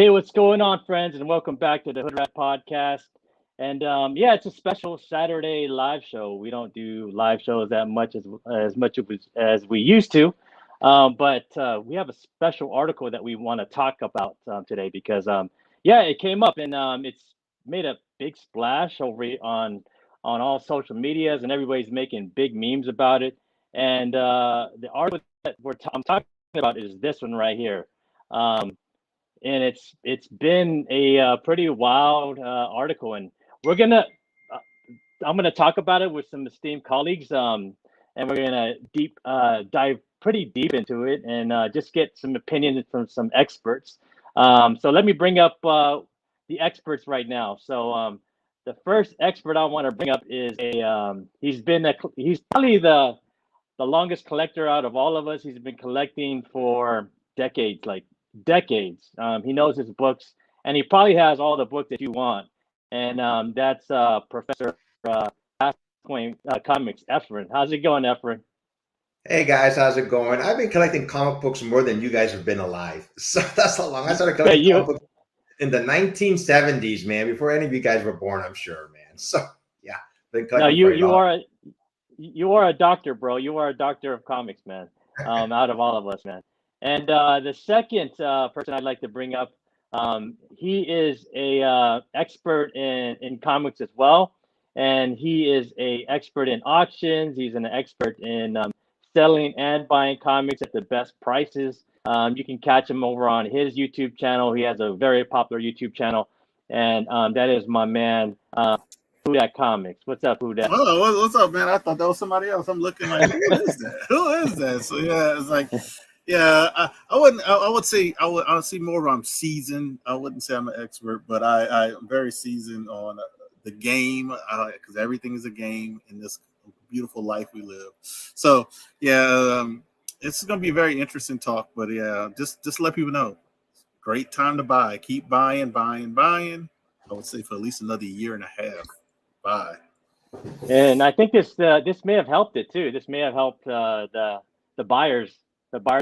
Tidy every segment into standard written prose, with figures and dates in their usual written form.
Hey, what's going on, friends? And welcome back to the Hood Rat Podcast. And yeah, it's a special Saturday live show. We don't do live shows that much as we used to, but we have a special article that we want to talk about today because yeah, it came up and it's made a big splash on all social medias, and everybody's making big memes about it. And the article that I'm talking about is this one right here. Um, and it's been a pretty wild article, and we're gonna uh, I'm gonna talk about it with some esteemed colleagues, and we're gonna dive pretty deep into it and just get some opinions from some experts. So let me bring up the experts right now. So the first expert I want to bring up is he's probably the longest collector out of all of us. He's been collecting for decades, like decades. He knows his books, and he probably has all the books that you want. And that's Professor Point Comics, Efren. How's it going, Efren? Hey guys, how's it going? I've been collecting comic books more than you guys have been alive. So that's how long I started Yeah, collecting comic books in the 1970s, man, before any of you guys were born, I'm sure, man. So yeah, been no, collecting for a long. You are a doctor, bro. You are a doctor of comics, man. Out of all of us, man. And the second person I'd like to bring up, he is a expert in comics as well, and he is a expert in auctions. He's an expert in selling and buying comics at the best prices. You can catch him over on his YouTube channel. He has a very popular YouTube channel, and that is my man. Who Dat Comics. What's up, Who Dat? Oh, what's up, man? I thought that was somebody else. I'm looking like, who is that? Who is that? So yeah, it's like, yeah, I wouldn't. I would say I would see more. I'm seasoned. I wouldn't say I'm an expert, but I'm very seasoned on the game because everything is a game in this beautiful life we live. So yeah, it's gonna be a very interesting talk. But yeah, just let people know. Great time to buy. Keep buying, buying, buying. I would say for at least another year and a half. Bye. And I think this may have helped it too. This may have helped the buyers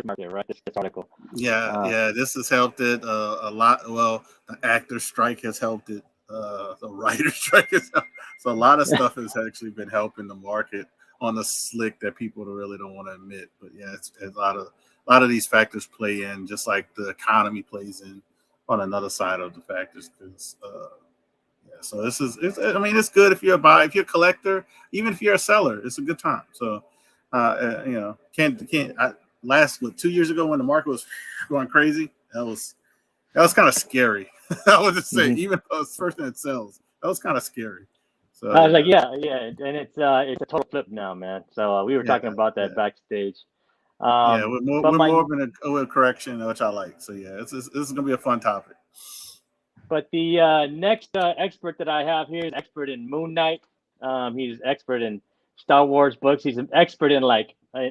market, right? This article. Yeah. This has helped it a lot. Well, the actor strike has helped it. The writer strike has helped. So a lot of stuff has actually been helping the market on the slick that people really don't want to admit. But yeah, it's a lot of these factors play in, just like the economy plays in on another side of the factors. Because so it's good if you're a buyer, if you're a collector, even if you're a seller, it's a good time. So, last 2 years ago when the market was going crazy, that was kind of scary. I would just say, even if it was the first thing it sells, that was kind of scary. So I was like, yeah, and it's a total flip now, man. So we were talking about that backstage. We're more of a correction, which I like. So yeah, this is gonna be a fun topic. But the next expert that I have here is expert in Moon Knight. He's expert in Star Wars books. He's an expert in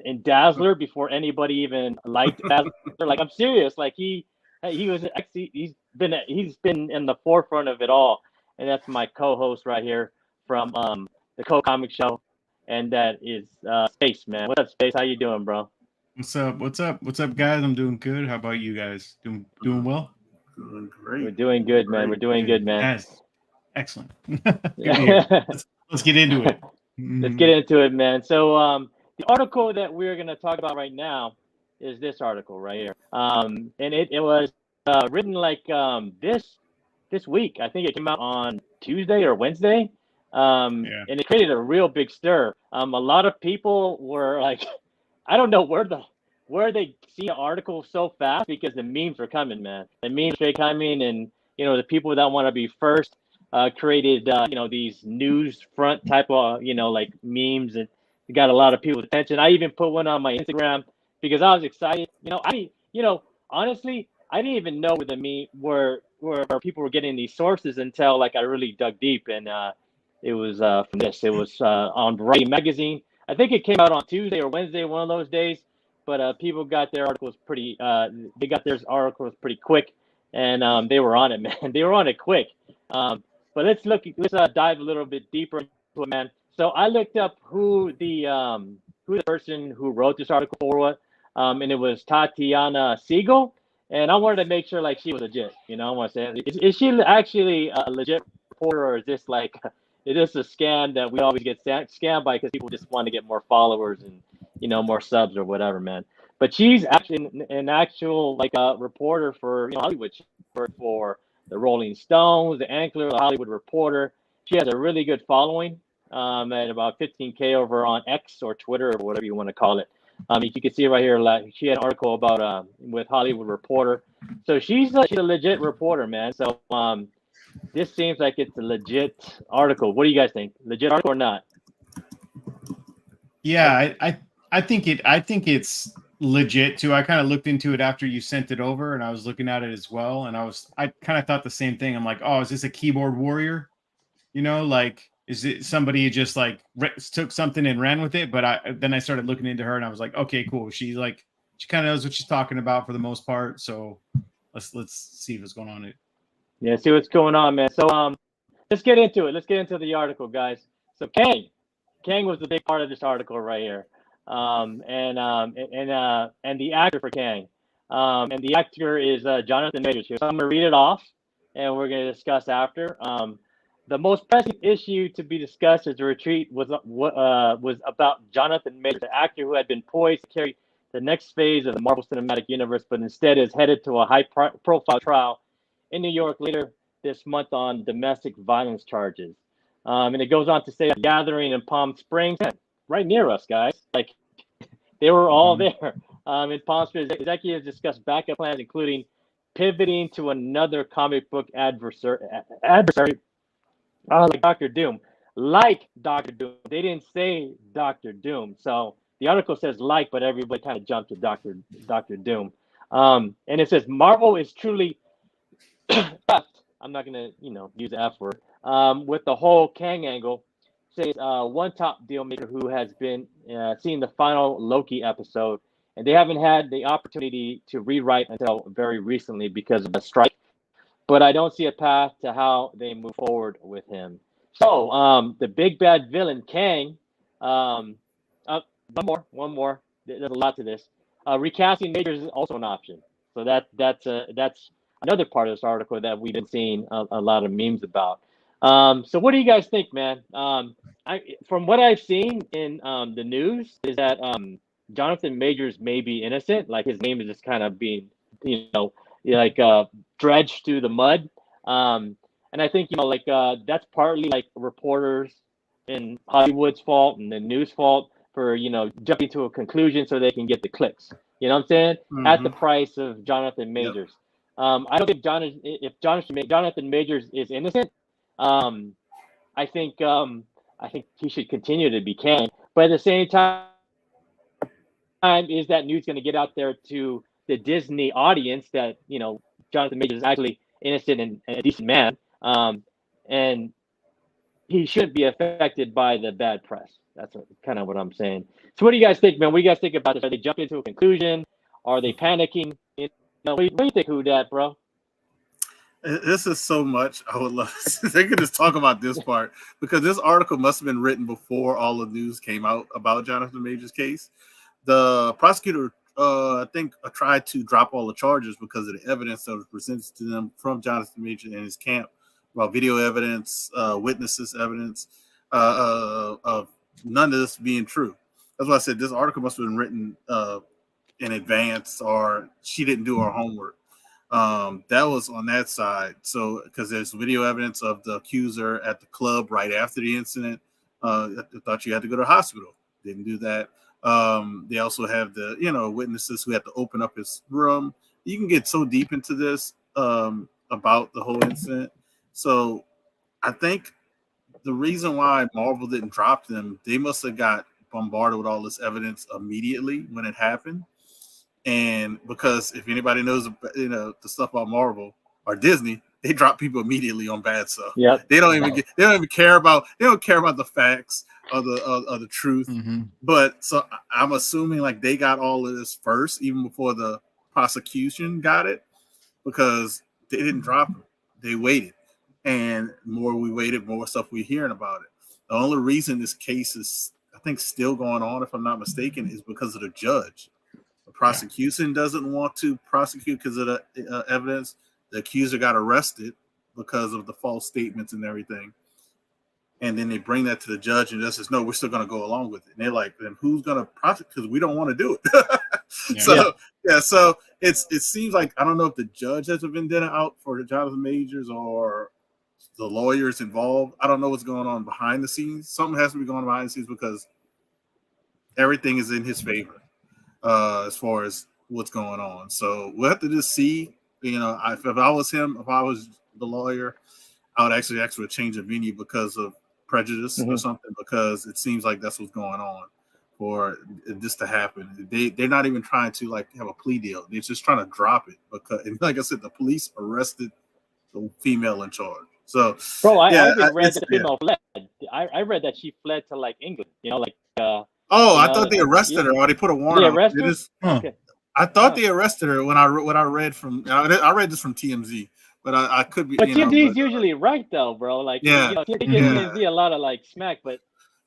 in Dazzler before anybody even liked Dazzler. Like, I'm serious. Like he's been in the forefront of it all. And that's my co-host right here from the Co-Comic Show, and that is Space, man. What's up, Space? How you doing, bro? What's up, guys? I'm doing good. How about you guys? Doing well? Doing great. We're doing good, man. We're doing good, man. Yes. Excellent. Let's get into it. Let's get into it, man. So the article that we're going to talk about right now is this article right here. And it was written this week. I think it came out on Tuesday or Wednesday. And it created a real big stir. A lot of people were like, I don't know where they see an article so fast, because the memes are coming, man. The memes are coming, and the people that want to be first created these news front type of like memes, and it got a lot of people's attention. I even put one on my Instagram because I was excited. Honestly, I didn't even know where people were getting these sources until like I really dug deep, and it was from this. It was on Variety magazine. I think it came out on Tuesday or Wednesday, one of those days. But people got their articles pretty. They got their articles pretty quick, and they were on it, man. They were on it quick. But let's dive a little bit deeper into it, man. So I looked up who the person who wrote this article was, and it was Tatiana Siegel, and I wanted to make sure like she was legit. I want to say, is she actually a legit reporter, or is this like is this a scam that we always get scammed by because people just want to get more followers and more subs or whatever, man? But she's actually an actual like a reporter for Hollywood. She worked for the Rolling Stones, the Ankler, the Hollywood Reporter. She has a really good following, at about 15K over on X or Twitter or whatever you want to call it. You can see right here, like she had an article about with Hollywood Reporter. So she's a legit reporter, man. So this seems like it's a legit article. What do you guys think? Legit article or not? Yeah, I think it's legit too. I kind of looked into it after you sent it over, and I was looking at it as well, and I kind of thought the same thing. I'm like, oh, is this a keyboard warrior? Like, is it somebody who just like took something and ran with it? But then I started looking into her, and I was like, okay, cool. She kind of knows what she's talking about for the most part. So let's see what's going on. Yeah, see what's going on, man. So let's get into it. Let's get into the article, guys. So Kang was the big part of this article right here, and the actor for Kang, and the actor is Jonathan Majors here. So I'm gonna read it off, and we're gonna discuss after. The most pressing issue to be discussed as the retreat was about Jonathan Majors, the actor who had been poised to carry the next phase of the Marvel Cinematic Universe, but instead is headed to a high-profile trial in New York later this month on domestic violence charges. And it goes on to say a gathering in Palm Springs, right near us, guys. Like they were all there. In Palm Springs, executives discussed backup plans, including pivoting to another comic book adversary. Like Doctor Doom. Like Doctor Doom. They didn't say Doctor Doom. So the article says like, but everybody kind of jumped to Doctor Doom. And it says Marvel is truly I'm not gonna, use the F word. With the whole Kang angle, says one top deal maker who has been seeing the final Loki episode, and they haven't had the opportunity to rewrite until very recently because of the strike. But I don't see a path to how they move forward with him. So the big bad villain Kang. One more. There's a lot to this. Recasting Majors is also an option. So that's another part of this article that we've been seeing a lot of memes about. So what do you guys think, man? From what I've seen in the news is that Jonathan Majors may be innocent. Like his name is just kind of being, dredged through the mud. And I think, that's partly like reporters in Hollywood's fault and the news fault for, jumping to a conclusion so they can get the clicks. You know what I'm saying? Mm-hmm. At the price of Jonathan Majors. Yep. I don't think Jonathan Majors is innocent. I think he should continue to be Kang. But at the same time, is that news going to get out there to the Disney audience that, Jonathan Majors is actually innocent and a decent man, and he shouldn't be affected by the bad press. That's kind of what I'm saying. So what do you guys think, man? What do you guys think about this? Are they jumping to a conclusion? Are they panicking? What do you think, Who Dat, bro? This is so much. I would love they could just talk about this part because this article must have been written before all the news came out about Jonathan Majors' case. The prosecutor, I think, tried to drop all the charges because of the evidence that was presented to them from Jonathan Majors and his camp about video evidence, witnesses evidence of none of this being true. That's why I said this article must have been written in advance, or she didn't do her homework. That was on that side. So, because there's video evidence of the accuser at the club right after the incident. I thought you had to go to the hospital. Didn't do that. They also have the, witnesses who had to open up his room. You can get so deep into this about the whole incident. So I think the reason why Marvel didn't drop them, they must have got bombarded with all this evidence immediately when it happened. And because if anybody knows, the stuff about Marvel or Disney, they drop people immediately on bad stuff. Yeah, they don't even care about the facts or the truth. Mm-hmm. But so I'm assuming like they got all of this first, even before the prosecution got it, because they didn't drop it. They waited, and the more we waited, more stuff we're hearing about it. The only reason this case is, I think, still going on, if I'm not mistaken, is because of the judge. The prosecution doesn't want to prosecute because of the evidence. The accuser got arrested because of the false statements and everything. And then they bring that to the judge, and the judge says, "No, we're still going to go along with it." And they're like, "Then who's going to prosecute? Because we don't want to do it." So it seems like, I don't know if the judge has a vendetta out for Jonathan Majors or the lawyers involved. I don't know what's going on behind the scenes. Something has to be going on behind the scenes because everything is in his favor as far as what's going on. So we'll have to just see. You know, if I was him, if I was the lawyer, I would actually ask for a change of venue because of prejudice or something, because it seems like that's what's going on for this to happen. They're not even trying to like have a plea deal. They're just trying to drop it because, and like I said, the police arrested the female in charge. So, bro, I read that the female fled. I read that she fled to like England. You know, like. I thought they arrested her, or they put a warrant. They arrested her? Okay. I thought they arrested her when I read from. I read this from TMZ. But I could be. But TMZ is usually right, though, bro. Like, TMZ a lot of like smack, but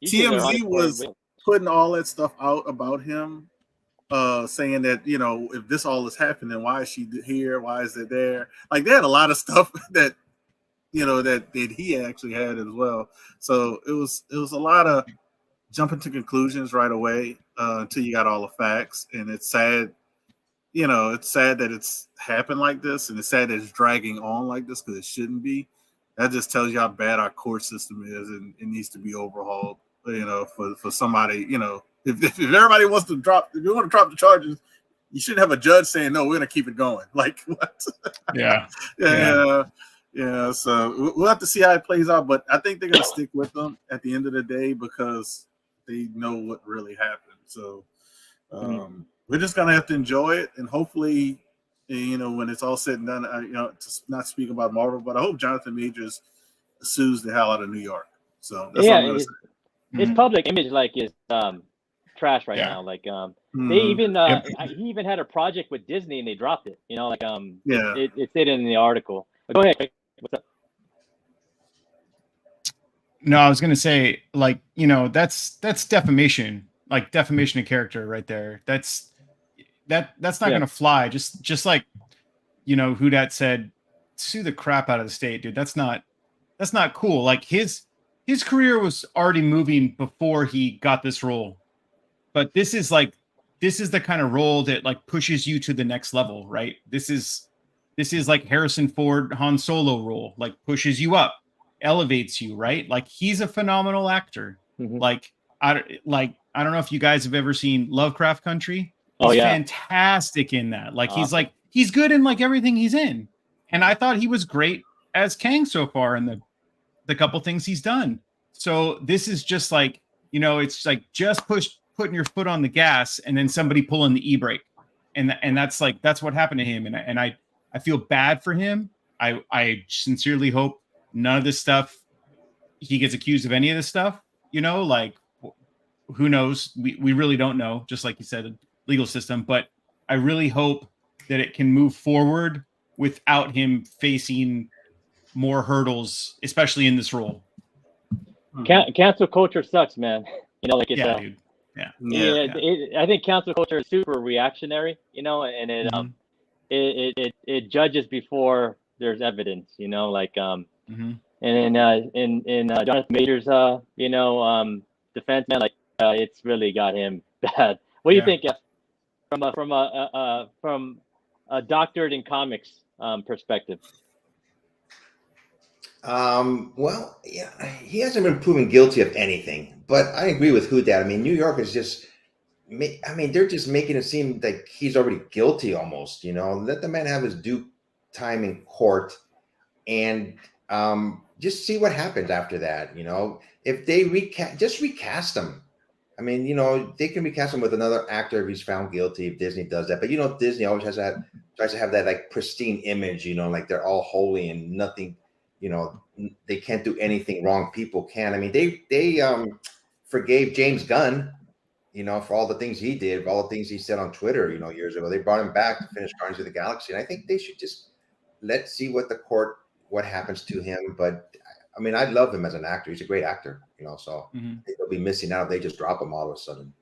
TMZ was putting all that stuff out about him, saying that, you know, if this all is happening, why is she here? Why is it there? Like, they had a lot of stuff that, you know, that he actually had as well. So it was a lot of jumping to conclusions right away until you got all the facts, and it's sad. You know, it's sad that it's happened like this, and it's sad that it's dragging on like this because it shouldn't be. That just tells you how bad our court system is, and it needs to be overhauled. You know, for somebody, you know, if everybody wants to drop, if you want to drop the charges, you shouldn't have a judge saying no, we're going to keep it going. Like, what? Yeah. So we'll have to see how it plays out, but I think they're going to stick with them at the end of the day because they know what really happened. So. We're just gonna have to enjoy it, and hopefully, you know, when it's all said and done, you know, to not speak about Marvel, but I hope Jonathan Majors sues the hell out of New York. So that's what I'm gonna say. His public image is trash right now. Like they even he even had a project with Disney and they dropped it. You know, like it said in the article. But go ahead. What's up? No, I was gonna say, like, you know, that's defamation. Like defamation of character right there. That's not gonna fly. Just like, you know, who that said, sue the crap out of the state, dude. That's not cool. Like his career was already moving before he got this role. But this is the kind of role that like pushes you to the next level, right? This is like Harrison Ford Han Solo role, like pushes you up, elevates you, right? Like he's a phenomenal actor. Like I don't know if you guys have ever seen Lovecraft Country. He's fantastic in that. Like he's good in like everything he's in. And I thought he was great as Kang so far in the couple things he's done. So this is just like, you know, it's like just putting your foot on the gas and then somebody pulling the e-brake. And that's what happened to him. And I feel bad for him. I sincerely hope none of this stuff, he gets accused of any of this stuff, you know, like, who knows? We really don't know, just like you said, the legal system. But I really hope that it can move forward without him facing more hurdles, especially in this role. Cancel culture sucks, man. You know, like it's dude. I think cancel culture is super reactionary, you know, and it judges before there's evidence, you know, like and in Jonathan Majors, you know, defense, man, like. It's really got him bad. What do you think, from a doctored in comics perspective? Well, yeah, he hasn't been proven guilty of anything, but I agree with Hudat. I mean, New York is just, they're just making it seem like he's already guilty almost, you know. Let the man have his due time in court and just see what happens after that, you know. If they recast him. I mean, you know, they can recast him with another actor if he's found guilty, if Disney does that. But, you know, Disney always tries to have that, like, pristine image, you know, like they're all holy and nothing, you know, they can't do anything wrong. People can. I mean, they forgave James Gunn, you know, for all the things he did, for all the things he said on Twitter, you know, years ago. They brought him back to finish Guardians of the Galaxy. And I think they should just let's see what happens to him. But I mean, I love him as an actor. He's a great actor, you know, so they'll be missing out if they just drop him all of a sudden.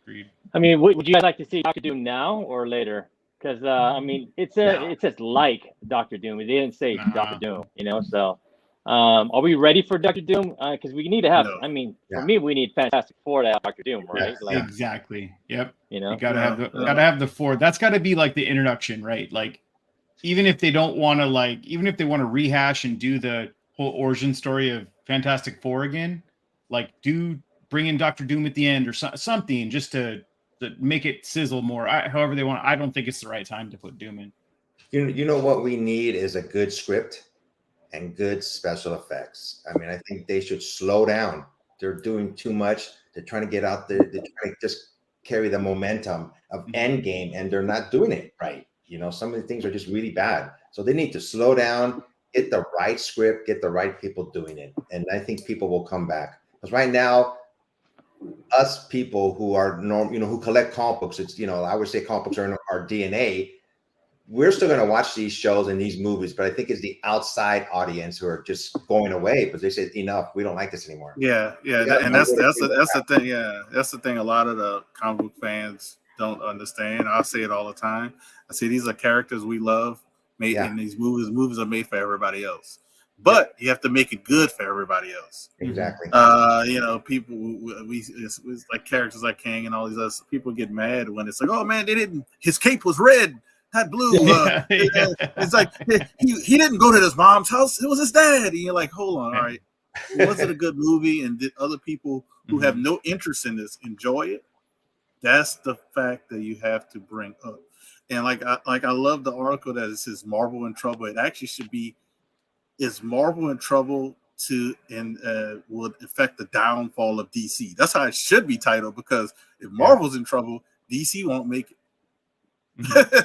Agreed. I mean, would you guys like to see Doctor Doom now or later? Because I mean, it says like Doctor Doom. They didn't say Doctor Doom, you know. So, are we ready for Doctor Doom? Because we need to have. No. I mean, for me, we need Fantastic Four to have Doctor Doom, right? Yes. Like, Exactly. Yep. you know, You gotta have the four. That's got to be like the introduction, right? Like, even if they don't want to, like, even if they want to rehash and do the whole origin story of Fantastic Four again, like, bring in Doctor Doom at the end or something just to make it sizzle more. However they want. I don't think it's the right time to put Doom in. You know what we need is a good script and good special effects. I mean, I think they should slow down. They're doing too much. They're trying to get out there. They're trying to just carry the momentum of Endgame, and they're not doing it right. You know, some of the things are just really bad. So they need to slow down, get the right script, get the right people doing it. And I think people will come back. Because right now, us people who are who collect comic books, it's, I would say comic books are in our DNA. We're still going to watch these shows and these movies, but I think it's the outside audience who are just going away because they said, enough, we don't like this anymore. Yeah, and that's the thing. Yeah, that's the thing. A lot of the comic book fans don't understand. I say it all the time. I say these are characters we love, made in these movies. Movies are made for everybody else, but you have to make it good for everybody else. Exactly. People it's like characters like Kang and all these other people get mad when it's like, oh man, his cape was red, not blue. It's like he didn't go to his mom's house. It was his dad. And you're like, hold on, all right. Was it a good movie? And did other people who have no interest in this enjoy it? That's the fact that you have to bring up. And I love the article that it says Marvel in trouble. It actually should be, is Marvel in trouble would affect the downfall of DC. That's how it should be titled, because if Marvel's in trouble, DC won't make it.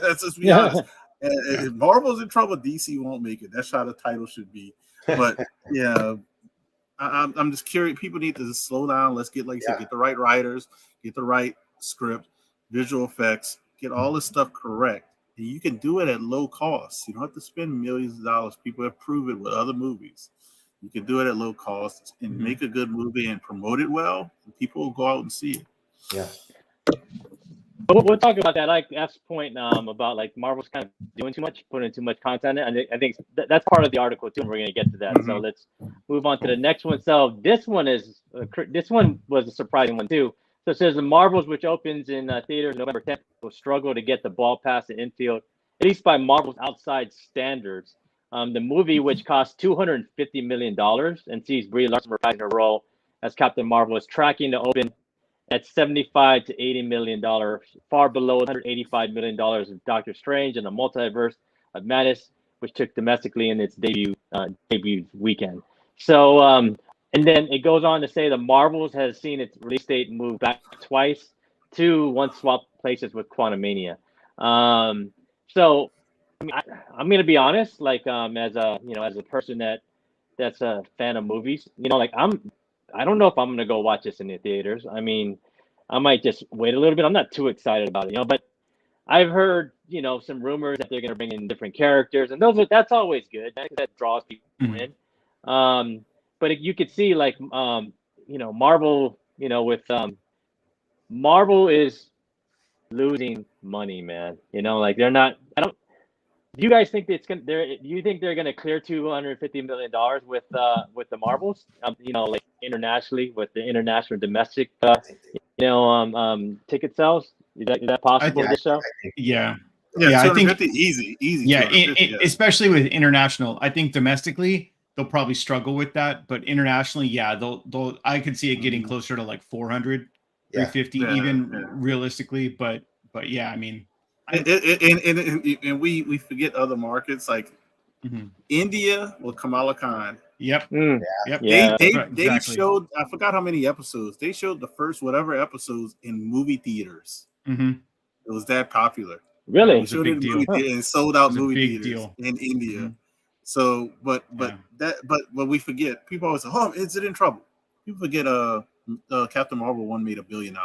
Let's just be honest. If Marvel's in trouble, DC won't make it. That's how the title should be. But yeah, I'm just curious. People need to just slow down. Let's get, like you said, get the right writers, get the right script, visual effects, get all this stuff correct. And you can do it at low cost. You don't have to spend millions of dollars. People have proven it with other movies. You can do it at low cost and make a good movie and promote it well, and people will go out and see it. Yeah. We'll talk about that. Like F's point about like Marvel's kind of doing too much, putting too much content in. I think that's part of the article too. And we're going to get to that. So let's move on to the next one. So this one was a surprising one too. So it says the Marvels, which opens in theaters November 10th, will struggle to get the ball past the infield, at least by Marvel's outside standards. The movie, which cost $250 million and sees Brie Larson reprising her role as Captain Marvel, is tracking to open at $75 to $80 million, far below $185 million of Doctor Strange and the Multiverse of Madness, which took domestically in its debut weekend. So, and then it goes on to say the Marvels has seen its release date move back twice to once swap places with Quantumania. So, I mean, I'm gonna be honest, like as a person that's a fan of movies, I don't know if I'm gonna go watch this in the theaters. I mean, I might just wait a little bit. I'm not too excited about it, but I've heard some rumors that they're gonna bring in different characters, and that's always good. That draws people in. But you could see like Marvel, with Marvel is losing money, man. Like they're not. Do you guys think it's gonna? Do you think they're gonna clear $250 million with the Marvels? Like internationally with the international domestic, ticket sales. Is that possible this show? Yeah, I think easy. Yeah, especially with international. I think domestically they'll probably struggle with that, but internationally, they'll. I could see it getting closer to like 400, 350, even realistically. But yeah, I mean. And we forget other markets like India with Kamala Khan. Yep. Yep. They showed, I forgot how many episodes. They showed the first whatever episodes in movie theaters. It was that popular. Really? They showed it in movie theaters and sold out movie theaters in India. So, but we forget. People always say, "Oh, is it in trouble?" People forget. Captain Marvel 1 made $1 billion.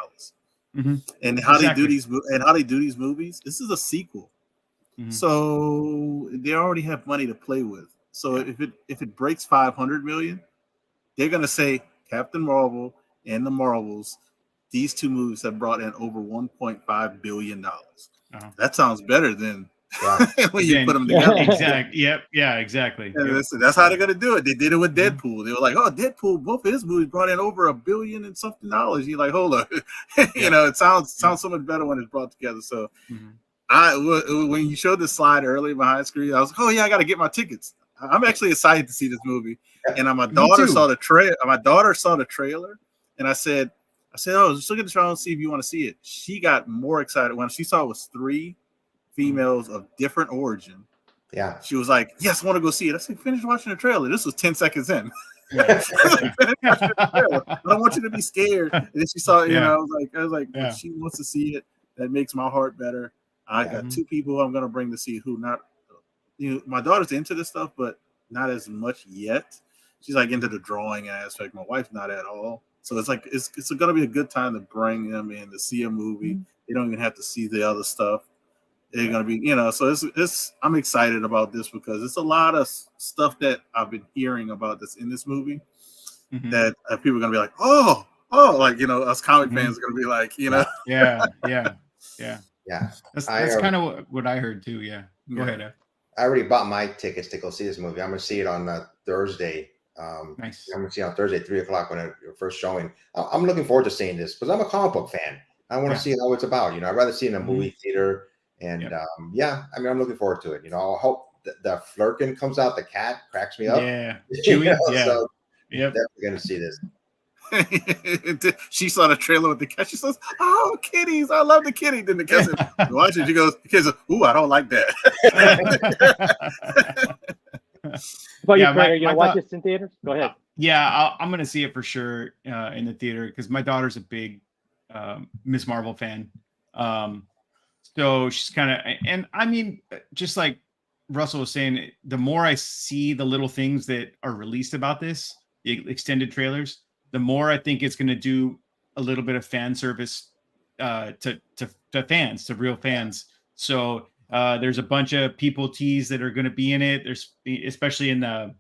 And how they do these movies, this is a sequel, so they already have money to play with. So if it breaks 500 million, they're gonna say Captain Marvel and the Marvels these two movies have brought in over $1.5 billion. Uh-huh. That sounds better than Yeah. when you put them together. Exactly. Yep. Yeah. Exactly. And Yep. that's how they're gonna do it. They did it with Deadpool. They were like, "Oh, Deadpool! Both of his movies brought in over $1 billion and something dollars." You're like, "Hold up," you know. It sounds so much better when it's brought together. So, when you showed the slide early behind screen, I was like, "Oh yeah, I got to get my tickets." I'm actually excited to see this movie. And my daughter saw the trailer. My daughter saw the trailer, and I said, "Oh, just look at the trailer and see if you want to see it." She got more excited when she saw it was 3 females of different origin. Yeah. She was like, "Yes, I want to go see it." I said, "Finish watching the trailer." This was 10 seconds in. Yeah. I don't want you to be scared. And then she saw it, you know, I was like, Yeah. she wants to see it. That makes my heart better. I got 2 people I'm gonna bring to see who not, you know, my daughter's into this stuff, but not as much yet. She's like into the drawing aspect. My wife's not at all. So it's like it's gonna be a good time to bring them in to see a movie. They don't even have to see the other stuff. They're gonna be, you know, so it's I'm excited about this because it's a lot of stuff that I've been hearing about this in this movie that people are gonna be like, oh, like, you know, us comic fans are gonna be like, you know, yeah. That's kind of what I heard too. Yeah, go ahead, Ev. I already bought my tickets to go see this movie. I'm gonna see it on Thursday. Nice. I'm gonna see it on Thursday, 3:00 when it first showing. I'm looking forward to seeing this because I'm a comic book fan. I want to see how it's about. You know, I'd rather see it in a movie theater. And I mean, I'm looking forward to it. You know, I hope the Flurkin comes out. The cat cracks me up. Yeah, Chewy. You know, yeah, so yep. Definitely gonna see this. She saw the trailer with the cat. She says, "Oh, kitties! I love the kitty." Then the cat said, "Watch it." She goes, "The kid says, ooh, I don't like that." But you gonna watch this in theaters? Go ahead. Yeah, I'm gonna see it for sure in the theater because my daughter's a big Miss Marvel fan. So she's kind of, and I mean, just like Russell was saying, the more I see the little things that are released about this, the extended trailers, the more I think it's going to do a little bit of fan service to fans, to real fans. So there's a bunch of people teased that are going to be in it. There's especially in the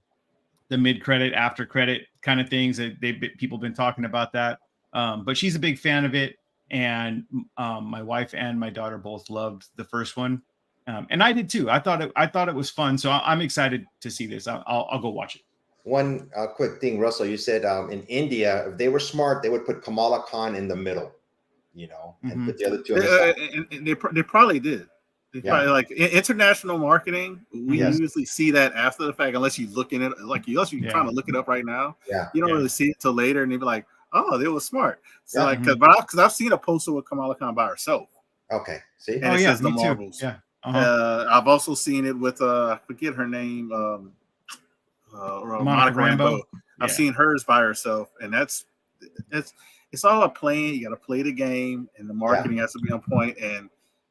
mid credit, after credit kind of things that people have been talking about that. But she's a big fan of it. And my wife and my daughter both loved the first one, and I did too. I thought it was fun, so I'm excited to see this. I'll go watch it. One quick thing, Russell, you said in India, if they were smart, they would put Kamala Khan in the middle, you know, and put the other two on the side. They probably did. Probably, like international marketing, we usually see that after the fact, unless you look in it, like unless you're trying to look it up right now. You don't really see it till later, and they be like, "Oh, they were smart." So like, because I've seen a poster with Kamala Khan by herself. Okay, see, and it says the me Marvels. Too. Yeah, I've also seen it with I forget her name, Monica Rambeau. I've seen hers by herself, and it's all about playing. You got to play the game, and the marketing has to be on point. And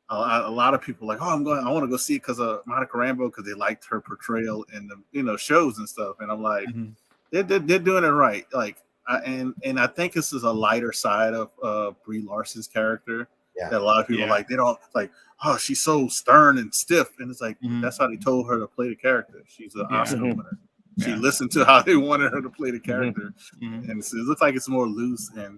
a lot of people are like, "Oh, I want to go see it because of Monica Rambeau because they liked her portrayal in the shows and stuff." And I'm like, they're doing it right, like. And I think this is a lighter side of Brie Larson's character that a lot of people like. They don't like, oh, she's so stern and stiff, and it's like that's how they told her to play the character. She's an Oscar winner. She listened to how they wanted her to play the character, and so it looks like it's more loose and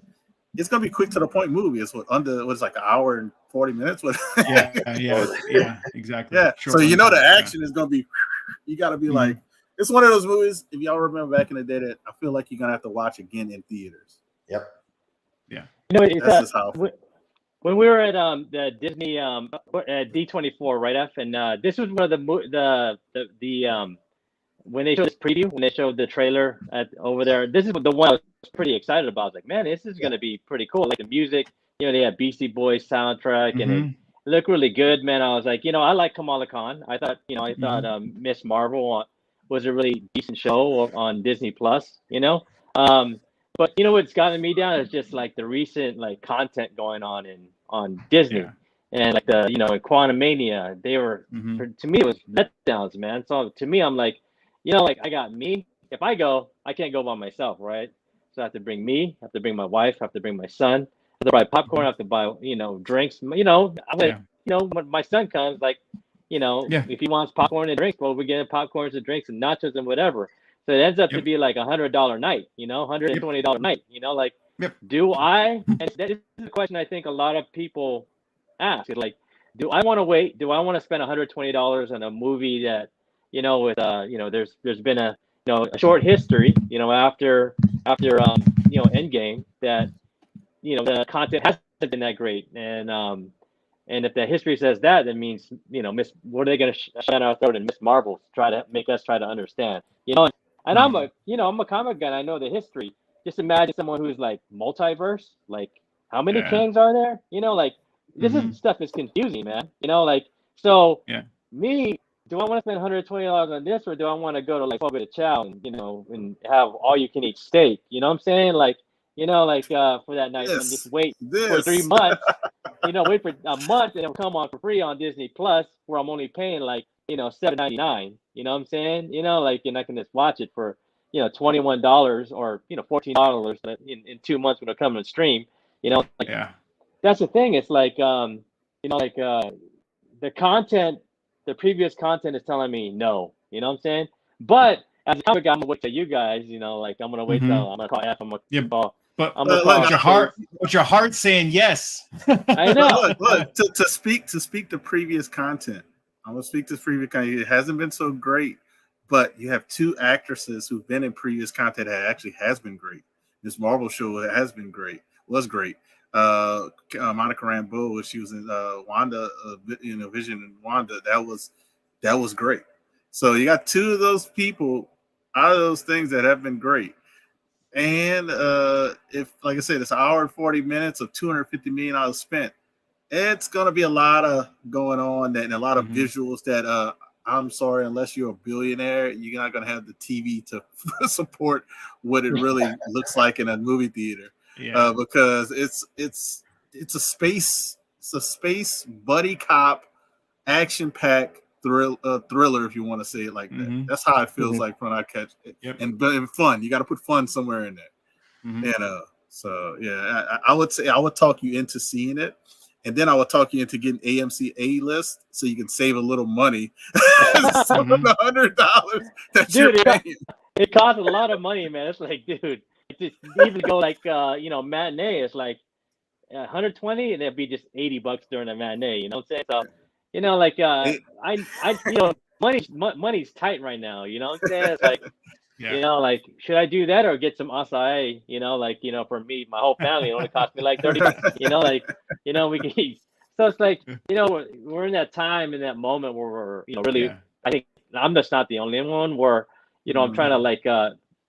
it's gonna be quick to the point movie. It's like an hour and 40 minutes. yeah, exactly. Yeah, so you know the action is gonna be. You got to be like. It's one of those movies, if y'all remember back in the day, that I feel like you're going to have to watch again in theaters. Yep. Yeah. You know, that's just how. When we were at the Disney at D24, right, F, and this was one of the when they showed this preview, when they showed the trailer over there, this is the one I was pretty excited about. I was like, man, this is going to be pretty cool. Like the music, you know, they had Beastie Boys soundtrack, and it looked really good, man. I was like, you know, I like Kamala Khan. I thought Miss Marvel was a really decent show on Disney Plus, you know. But you know what's gotten me down is just like the recent like content going on Disney, and like the in Quantumania, they were to me it was letdowns, man. So to me, I'm like, like I got me. If I go, I can't go by myself, right? So I have to bring me, I have to bring my wife, I have to bring my son, I have to buy popcorn, I have to buy drinks. When my son comes, like. If he wants popcorn and drinks, well, we're getting popcorns and drinks and nachos and whatever. So it ends up to Yep. be like $100 night, $120 night, like, Yep. do I, and that is a question I think a lot of people ask, like, do I want to wait? Do I want to spend $120 on a movie that, with, there's been a short history, after Endgame, that, the content hasn't been that great. And if the history says that, that means, what are they going to shut down our throat and Miss Marvel try to make us try to understand, and I'm a comic guy. And I know the history. Just imagine someone who's like multiverse, like how many Kangs are there? Like this is stuff is confusing, man. Like, so me, do I want to spend $120 on this, or do I want to go to like Fogo de Chao and and have all you can eat steak? You know what I'm saying? Like, for that night, and just wait for 3 months. Wait for a month and it'll come on for free on Disney Plus, where I'm only paying like $7.99. You know what I'm saying? Like, and I can just watch it for $21 or $14 in 2 months when it comes to stream. That's the thing. It's like the content, the previous content is telling me no. You know what I'm saying? But as a comic guy, I'm gonna wait till you guys. Like I'm gonna wait till I'm gonna call F. I'm gonna call. But your heart saying yes. I know. Look, to speak to previous content. I'm gonna speak to previous content. It hasn't been so great, but you have 2 actresses who've been in previous content that actually has been great. This Marvel show has been great. Was great. Monica Rambeau, she was in Wanda, Vision and Wanda. That was great. So you got 2 of those people out of those things that have been great. And if, like I said, it's an hour and 40 minutes of $250 million spent, it's gonna be a lot of going on and a lot of visuals that I'm sorry, unless you're a billionaire, you're not gonna have the TV to support what it really looks like in a movie theater. Because it's a space buddy cop action pack thriller, if you want to say it like that. That's how it feels like when I catch it. And fun. You got to put fun somewhere in there. So yeah, I would say I would talk you into seeing it, and then I would talk you into getting AMC A list so you can save a little money. Some of the $100 that you're paying. It costs a lot of money, man. It's like, dude, just even go like matinee, it's like 120, and it'd be just $80 during the matinee. You know what I'm saying? So money's tight right now. You know what I'm saying? It's like, like, should I do that or get some acai? For me, my whole family, it only cost me like $30. We can eat. So it's like, we're in that time, in that moment where we're, really. I think I'm just not the only one where, I'm trying to like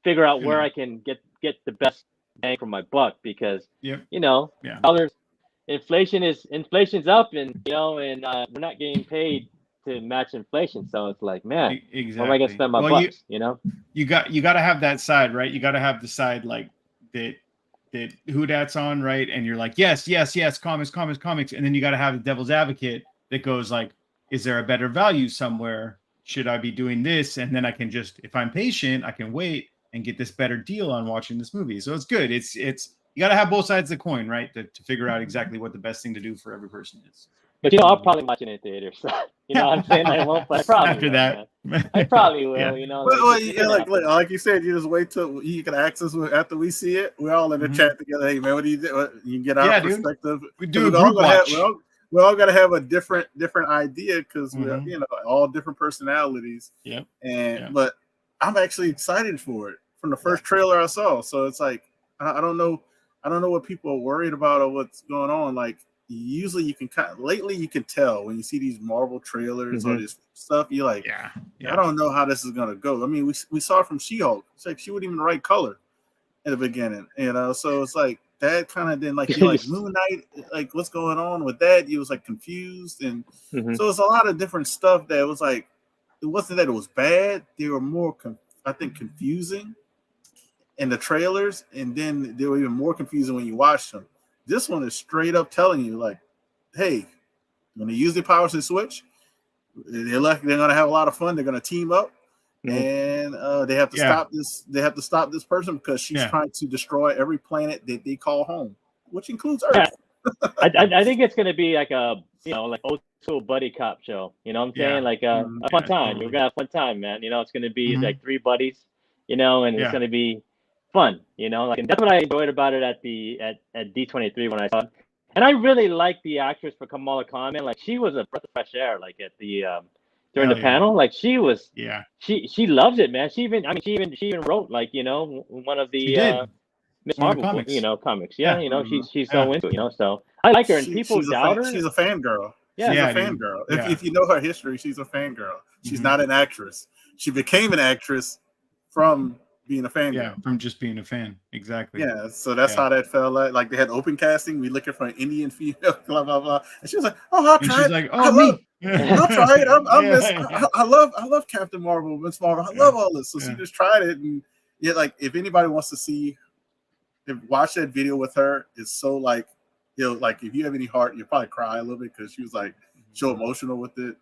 figure out where I can get the best bang for my buck, because dollars. Inflation's up, and we're not getting paid to match inflation. So it's like, man, where am I gonna spend my bucks? You got to have that side, right? You got to have the side like that who that's on, right? And you're like, yes, comics, and then you got to have the devil's advocate that goes like, is there a better value somewhere? Should I be doing this? And then I can just, if I'm patient, I can wait and get this better deal on watching this movie. So it's good. It's you got to have both sides of the coin, right? To figure out exactly what the best thing to do for every person is. But I'll probably watch it in theater. So what I'm saying? I won't, but I probably after will, that. man. I probably will. Like you said, you just wait till you can access after we see it. We're all in the chat together. Hey man, what do you do? You can get our perspective. We do a group watch. We all got to have a different idea, because we're all different personalities. But I'm actually excited for it from the first trailer I saw. So it's like, I don't know what people are worried about or what's going on. Like, usually you can lately you can tell when you see these Marvel trailers or this stuff, you're like, I don't know how this is gonna go. I mean, we saw it from She-Hulk. It's like she wouldn't even write color in the beginning, so it's like that kind of then like you're like Moon Knight, like what's going on with that? You was like confused, and so it's a lot of different stuff that was like, it wasn't that it was bad. They were more I think confusing in the trailers, and then they were even more confusing when you watch them. This one is straight up telling you, like, hey, when they use the powers to switch, they're gonna have a lot of fun. They're gonna team up, and they have to stop this. They have to stop this person because she's trying to destroy every planet that they call home, which includes Earth. I think it's gonna be like a like old school buddy cop show. You know what I'm saying? Like a fun time. We're gonna have a fun time, man. It's gonna be like 3 buddies. and it's Yeah. going to be fun, like, and that's what I enjoyed about it at D23 when I saw it. And I really liked the actress for Kamala Khan, man. Like, she was a breath of fresh air, like at the during Hell the yeah. panel. Like, she was, Yeah. she loves it, man. She even wrote, like, one of She the did. Miss One of the Marvel, comics. comics. Yeah, Yeah. she's Yeah. so into it, so I like her, and people she's a doubt her. she's a fangirl. Yeah. She's Yeah, a dude. fangirl. Yeah. If you know her history, she's a fangirl. She's Mhm. not an actress. She became an actress from being a fangirl. Yeah, from just being a fan. Exactly. Yeah, so that's Yeah. how that fell out. Like, they had open casting. We looking for an Indian female, blah blah blah. And she was like, "Oh, I'll And try she's it. like, I "Oh, me." I'll try it. Yeah. I love Captain Marvel, Miss Marvel. I love all this." So she Yeah. just tried it, and yeah, like, if anybody wants to see, watch that video with her. It's so, like, like, if you have any heart, you'll probably cry a little bit because she was like so emotional with it.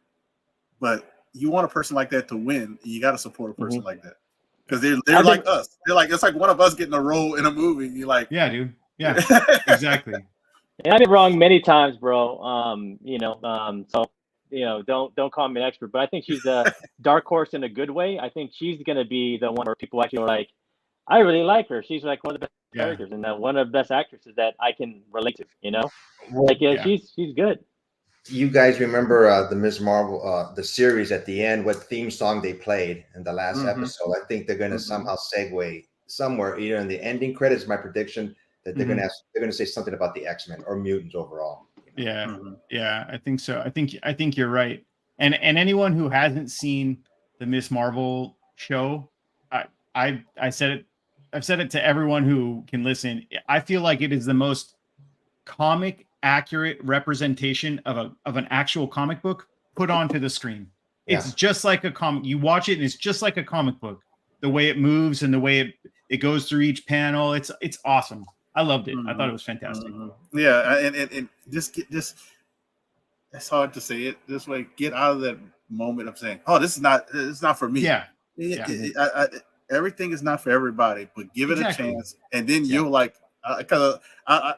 But you want a person like that to win, you got to support a person like that, because they're like us. They're like, it's like one of us getting a role in a movie. You're like, Yeah, dude. Yeah, exactly. And I've been wrong many times, bro. So don't call me an expert, but I think she's a dark horse in a good way. I think she's gonna be the one where people actually are like, I really like her. She's like one of the best characters and one of the best actresses that I can relate to. Like, she's good. You guys remember the Ms. Marvel, the series at the end, what theme song they played in the last episode? I think they're going to somehow segue somewhere, either in the ending credits. My prediction that they're going to say something about the X-Men or mutants overall. Yeah, yeah, I think so. I think you're right. And anyone who hasn't seen the Miss Marvel show, I said it. I've said it to everyone who can listen. I feel like it is the most comic accurate representation of an actual comic book put onto the screen. Yeah. It's just like a comic. You watch it and it's just like a comic book. The way it moves and the way it goes through each panel. It's awesome. I loved it. I thought it was fantastic. Yeah, and just it's hard to say it this way. Get out of that moment of saying, "Oh, it's not for me." Yeah. Everything is not for everybody, but give it a chance, and then you'll like. Because I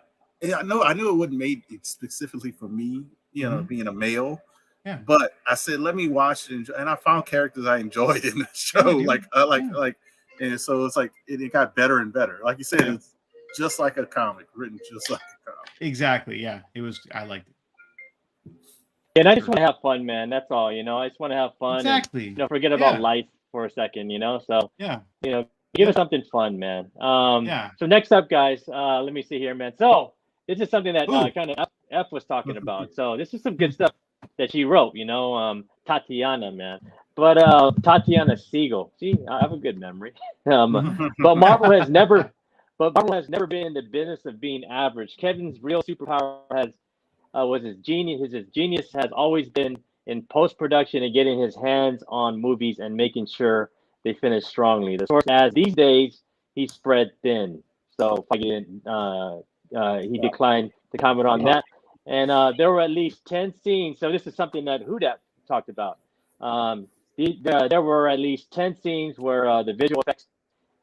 knew it wasn't made specifically for me, being a male. Yeah. But I said, let me watch it, and I found characters I enjoyed in the show, and so it's like it got better and better. Like you said, it's just like a comic, written just like a comic. Exactly. Yeah. It was. I liked it. And I just want to have fun, man. That's all. I just want to have fun. Exactly. And, forget about life for a second. So yeah. Give us something fun, man. So next up, guys, let me see here, man. So this is something that kind of F was talking about. So this is some good stuff that she wrote, Tatiana, man. But Tatiana Siegel. See, I have a good memory. But Marvel has never been in the business of being average. Kevin's real superpower was his genius. His genius has always been in post-production and getting his hands on movies and making sure they finish strongly. The source as these days he spread thin. So he declined to comment on that. And there were at least 10 scenes. So this is something that Hudat talked about. There were at least 10 scenes where the visual effects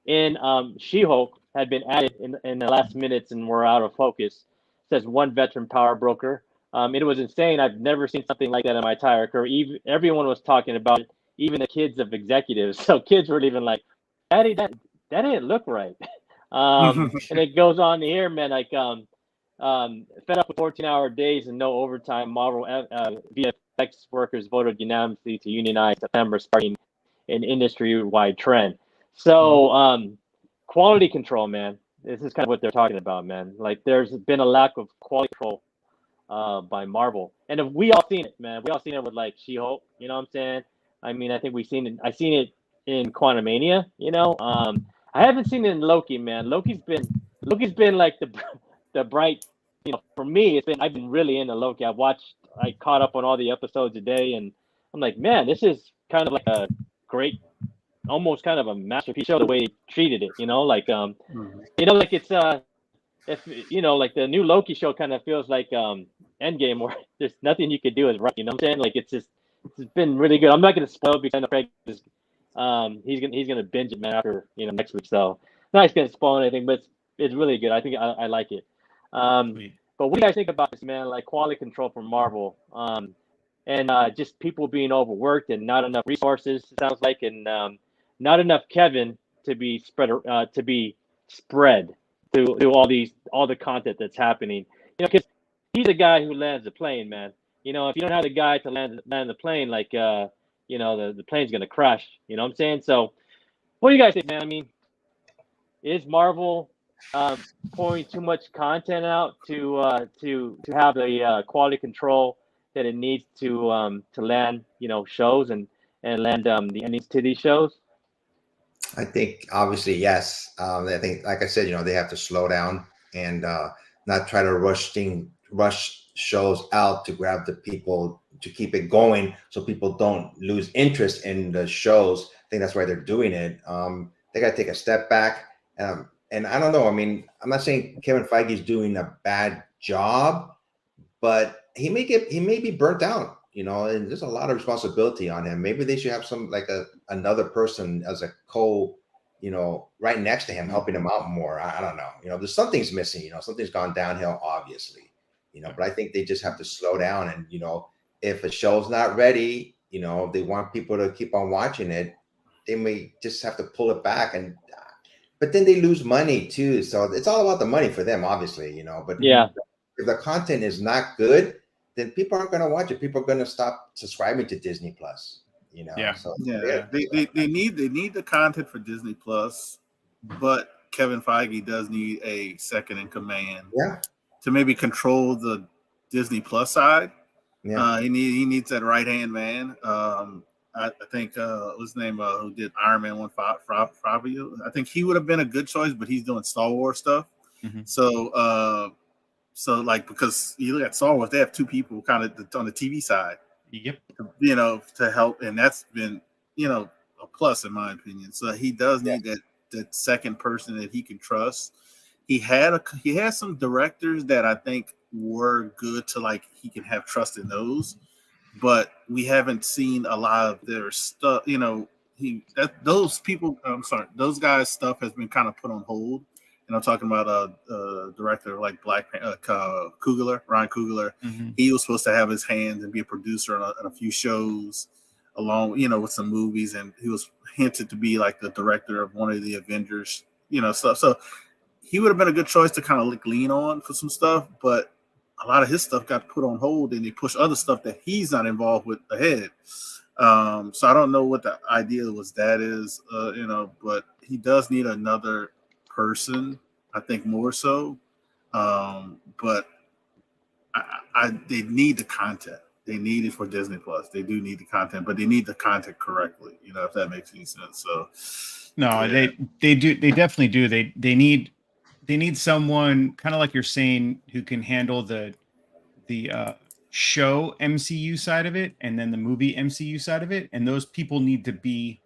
in She-Hulk had been added in the last minutes and were out of focus, says one veteran power broker. It was insane. I've never seen something like that in my entire career. Everyone was talking about it, even the kids of executives. So kids were even like, Daddy, that didn't look right. And it goes on here, man, like fed up with 14-hour days and no overtime, Marvel VFX workers voted unanimously to unionize September, starting an industry-wide trend. So quality control, man. This is kind of what they're talking about, man. Like, there's been a lack of quality control by Marvel, and we all seen it, man. We all seen it with like She-Hulk. You know what I'm saying? I mean, I think I've seen it in Quantumania. I haven't seen it in Loki, man. Loki's been like the bright. For me, I've been really into Loki. I caught up on all the episodes a day, and I'm like, man, this is kind of like a great, almost kind of a masterpiece show. The way he treated it, like it's like the new Loki show kind of feels like Endgame, where there's nothing you could do is right. You know what I'm saying? Like, it's been really good. I'm not gonna spoil because I know Craig is he's gonna binge it, man, after next week. So not gonna spoil anything, but it's really good. I think I like it. But what do you guys think about this, man? Like, quality control from Marvel, and just people being overworked and not enough resources, it sounds like, and not enough Kevin to be spread to all the content that's happening. Because he's the guy who lands the plane, man. If you don't have the guy to land the plane, like the plane's gonna crash. You know what I'm saying? So, what do you guys think, man? I mean, is Marvel pouring too much content out to have the quality control that it needs to land shows and land the endings to these shows? I think obviously yes. I think, like I said, they have to slow down and not try to rush shows out to grab the people to keep it going, so people don't lose interest in the shows. I think that's why they're doing it. They got to take a step back. And I don't know. I mean, I'm not saying Kevin Feige is doing a bad job, but he may be burnt out. And there's a lot of responsibility on him. Maybe they should have some like another person as a right next to him, helping him out more. I don't know. There's something's missing. Something's gone downhill, obviously. But I think they just have to slow down. And if a show's not ready, if they want people to keep on watching it, they may just have to pull it back. But then they lose money too. So it's all about the money for them, obviously. But yeah, if the content is not good, then people aren't going to watch it. People are going to stop subscribing to Disney Plus. Yeah. So They need the content for Disney Plus, but Kevin Feige does need a second in command. Yeah. To maybe control the Disney Plus side. Yeah. He needs that right hand man. I think what's his name who did Iron Man 1, Fabio. I think he would have been a good choice, but he's doing Star Wars stuff. Mm-hmm. So like, because you look at Star Wars, they have two people kind of on the TV side. Yep. To help, and that's been a plus in my opinion. So he does need that second person that he can trust. He had some directors that I think were good to like he can have trust in those, but we haven't seen a lot of their stuff. Those guys' stuff has been kind of put on hold. And I'm talking about a director like Ryan Coogler. Mm-hmm. He was supposed to have his hands and be a producer on a few shows, along with some movies, and he was hinted to be like the director of one of the Avengers, stuff. So he would have been a good choice to kind of lean on for some stuff, but a lot of his stuff got put on hold, and they push other stuff that he's not involved with ahead. So I don't know what the idea was that is, but he does need another person, I think more so. But they need the content. They need it for Disney Plus. They do need the content, but they need the content correctly, if that makes any sense. So no, yeah. They do. They definitely do. They need someone kind of like you're saying who can handle the show MCU side of it and then the movie MCU side of it. And those people need to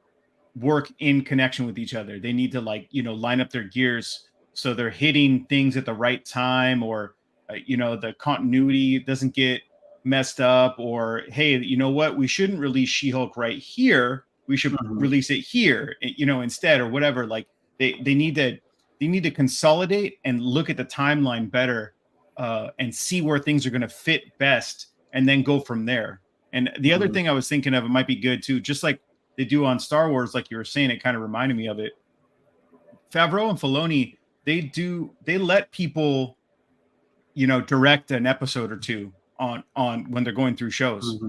work in connection with each other. They need to line up their gears so they're hitting things at the right time, or the continuity doesn't get messed up, or hey, you know what, we shouldn't release She-Hulk right here, we should release it here instead, or whatever. Like they need to consolidate and look at the timeline better, and see where things are going to fit best, and then go from there. And the other thing I was thinking of, it might be good too, just like they do on Star Wars, like you were saying, it kind of reminded me of it. Favreau and Filoni, they let people, direct an episode or two on when they're going through shows.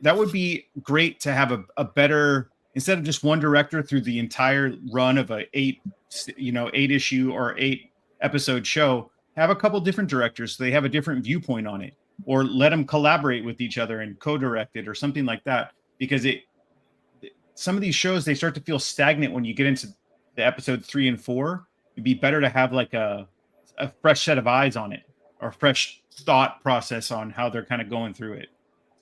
That would be great to have a better, instead of just one director through the entire run of a 8 issue or 8 episode show, have a couple different directors so they have a different viewpoint on it, or let them collaborate with each other and co-direct it or something like that. Because some of these shows, they start to feel stagnant when you get into the episode 3 and 4. It'd be better to have like a fresh set of eyes on it, or a fresh thought process on how they're kind of going through it.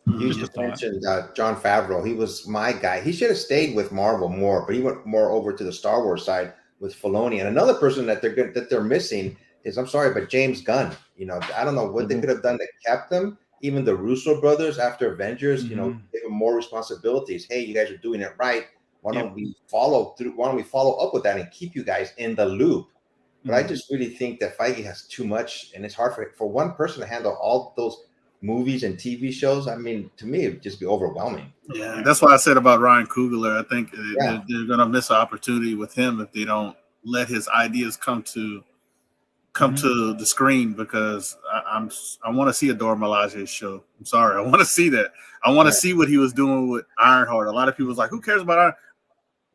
You just mentioned Jon Favreau. He was my guy. He should have stayed with Marvel more, but he went more over to the Star Wars side with Filoni. And another person that they're missing is, I'm sorry, but James Gunn. I don't know what they could have done that kept them. Even the Russo brothers after Avengers, gave them more responsibilities. Hey, you guys are doing it right. Why don't we follow through? Why don't we follow up with that and keep you guys in the loop? But I just really think that Feige has too much, and it's hard for one person to handle all those movies and TV shows, I mean, to me, it'd just be overwhelming. Yeah, that's what I said about Ryan Coogler. I think Yeah. they're going to miss an opportunity with him if they don't let his ideas come to the screen, because I want to see a Dora Milaje show. I'm sorry, I want to see that. I want to see what he was doing with Ironheart. A lot of people was like, "Who cares about Ironheart?"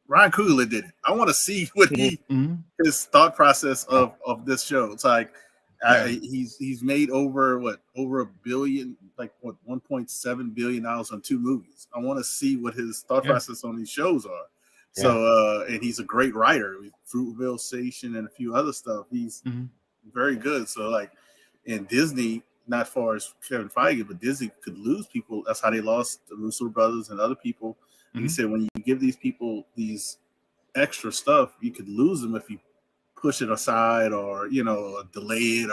Ryan Coogler did it. I want to see what his thought process of this show. It's like he's made over $1 billion, like what $1.7 billion on 2 movies. I want to see what his thought process on these shows are. So and he's a great writer. Fruitvale Station and a few other stuff. He's very good. So like in Disney, not far as Kevin Feige, but Disney could lose people. That's how they lost the Russo brothers and other people. He said when you give these people these extra stuff, you could lose them if you push it aside or delay it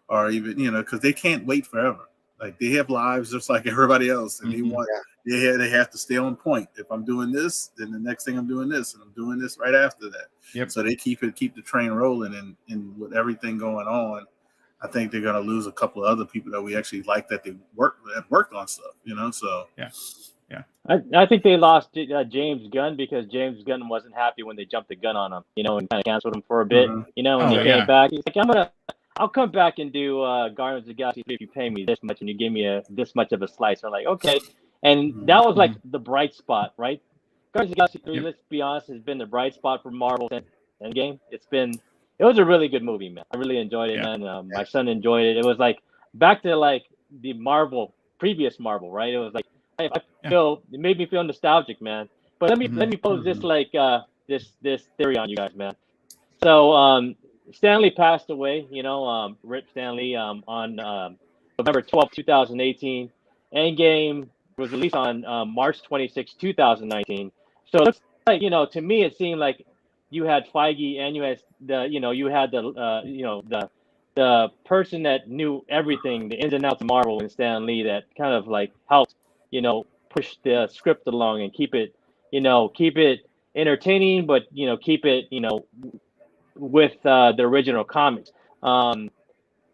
or even because they can't wait forever. Like they have lives just like everybody else, and they have to stay on point. If I'm doing this, then the next thing I'm doing this, and I'm doing this right after that. Yep. So they keep the train rolling, and with everything going on, I think they're gonna lose a couple of other people that we actually like that they worked on stuff. So yeah. I think they lost James Gunn because James Gunn wasn't happy when they jumped the gun on him, and kind of canceled him for a bit, and he came back. He's like, I'll come back and do Guardians of the Galaxy if you pay me this much and you give me this much of a slice. I'm like, okay. And that was like the bright spot, right? Guardians of the Galaxy 3, let's be honest, has been the bright spot for Marvel since Endgame. It was a really good movie, man. I really enjoyed it, man. My son enjoyed it. It was like back to like the previous Marvel, right? It was like, I feel it made me feel nostalgic, man. But let me pose this like this theory on you guys, man. So Stan Lee passed away, Rip Stan Lee on November 12, 2018. Endgame was released on March 26, 2019. So it looks like, to me it seemed like you had Feige and you had the person that knew everything, the ins and outs of Marvel, and Stan Lee, that kind of like helped push the script along and keep it entertaining, but keep it with the original comics.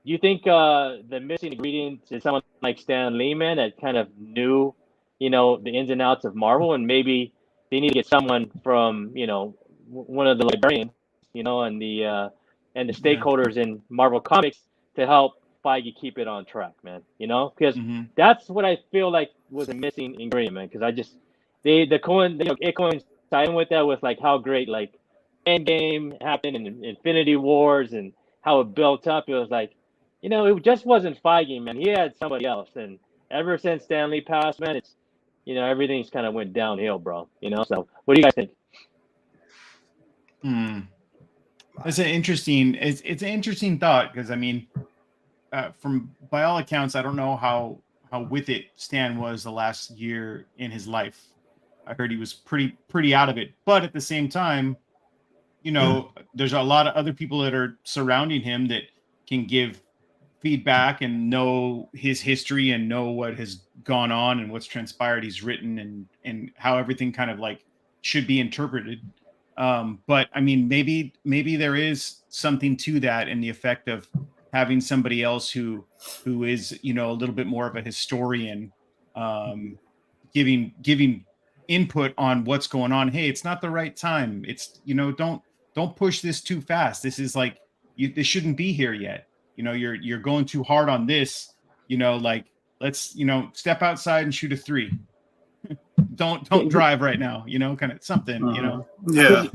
You think the missing ingredient is someone like Stan Lee, man, that kind of knew the ins and outs of Marvel, and maybe they need to get someone from one of the librarians, and the stakeholders in Marvel Comics to help Feige keep it on track, man. Because that's what I feel like was a missing ingredient, man. Because it coinciding with that, with like how great like Endgame happened and Infinity Wars and how it built up. It was like, it just wasn't Feige, man. He had somebody else, and ever since Stan Lee passed, man, it's everything's kind of went downhill, bro. So what do you guys think? It's an interesting thought, because I mean, by all accounts, I don't know how with it Stan was the last year in his life. I heard he was pretty out of it, but at the same time, there's a lot of other people that are surrounding him that can give feedback and know his history and know what has gone on and what's transpired. He's written and how everything kind of like should be interpreted. But I mean, maybe there is something to that in the effect of having somebody else who is, a little bit more of a historian, giving input on what's going on. Hey, it's not the right time. It's, don't push this too fast. This is like, this shouldn't be here yet. You're going too hard on this, like, let's, step outside and shoot a 3. Don't drive right now, kind of something, Yeah.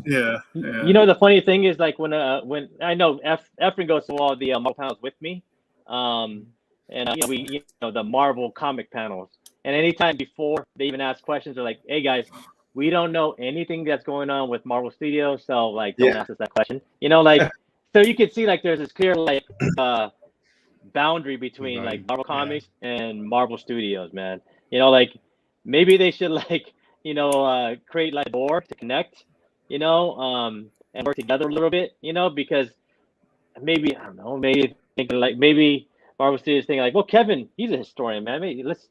The funny thing is, like, when I know Efren goes to all the Marvel panels with me, we the Marvel comic panels, and anytime before they even ask questions, they're like, hey guys, we don't know anything that's going on with Marvel Studios, so like don't ask us that question, so you can see like there's this clear like boundary between like Marvel Comics and Marvel Studios, man. Like maybe they should like create like a board to connect, and work together a little bit, because maybe I don't know, maybe thinking like maybe Marvel Studios thinking like, well, Kevin, he's a historian, man. Maybe let's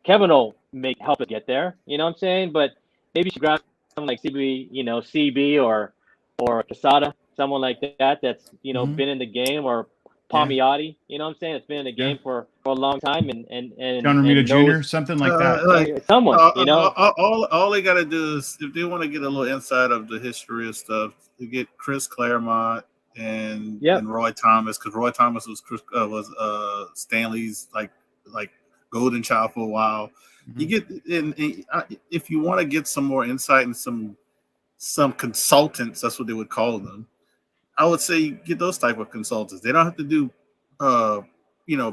Kevin will help us get there, you know what I'm saying? But maybe you should grab someone like CB or Casada, someone like that that's been in the game, or Palmiotti, you know what I'm saying? It's been in the game for a long time and John Romita knows Jr., something like that. someone, you know. all they got to do is, if they want to get a little insight of the history of stuff, to get Chris Claremont and Roy Thomas, because Roy Thomas was Stanley's like golden child for a while. Mm-hmm. You get if you want to get some more insight and some consultants, that's what they would call them. I would say get those type of consultants. They don't have to do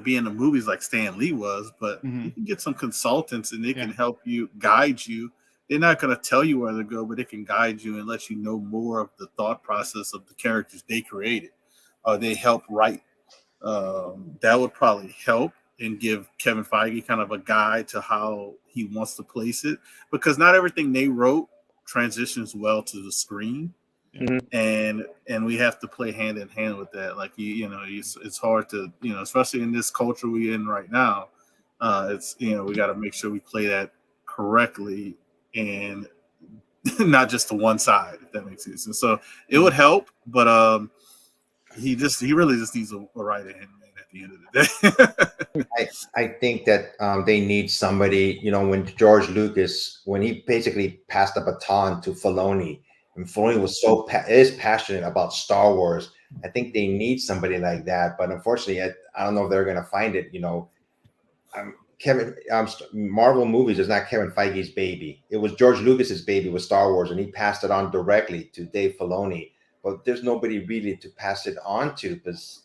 be in the movies like Stan Lee was, but you can get some consultants and they can help you, guide you. They're not going to tell you where to go, but they can guide you and let you know more of the thought process of the characters they created. They help write. That would probably help and give Kevin Feige kind of a guide to how he wants to place it, because not everything they wrote transitions well to the screen. Mm-hmm. And we have to play hand in hand with that. Like it's hard to, especially in this culture we're in right now. It's we got to make sure we play that correctly and not just to one side, if that makes sense. And so it would help, but he really just needs a right hand man at the end of the day. I think that they need somebody. When George Lucas, when he basically passed the baton to Filoni. And Filoni was is passionate about Star Wars. I think they need somebody like that, but unfortunately, I don't know if they're going to find it. Marvel movies is not Kevin Feige's baby. It was George Lucas's baby with Star Wars, and he passed it on directly to Dave Filoni. But there's nobody really to pass it on to, because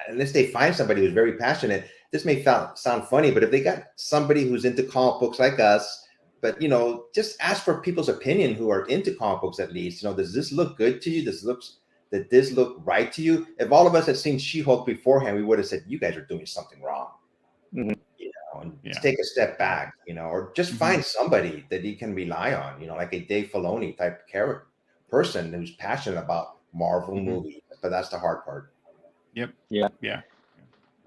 unless they find somebody who's very passionate, this may sound funny, but if they got somebody who's into comic books like us. But, just ask for people's opinion who are into comic books at least. Does this look good to you? Does this look right to you? If all of us had seen She-Hulk beforehand, we would have said, you guys are doing something wrong. Mm-hmm. And take a step back, or just find somebody that you can rely on, like a Dave Filoni type person who's passionate about Marvel movies. But that's the hard part. Yep. Yeah.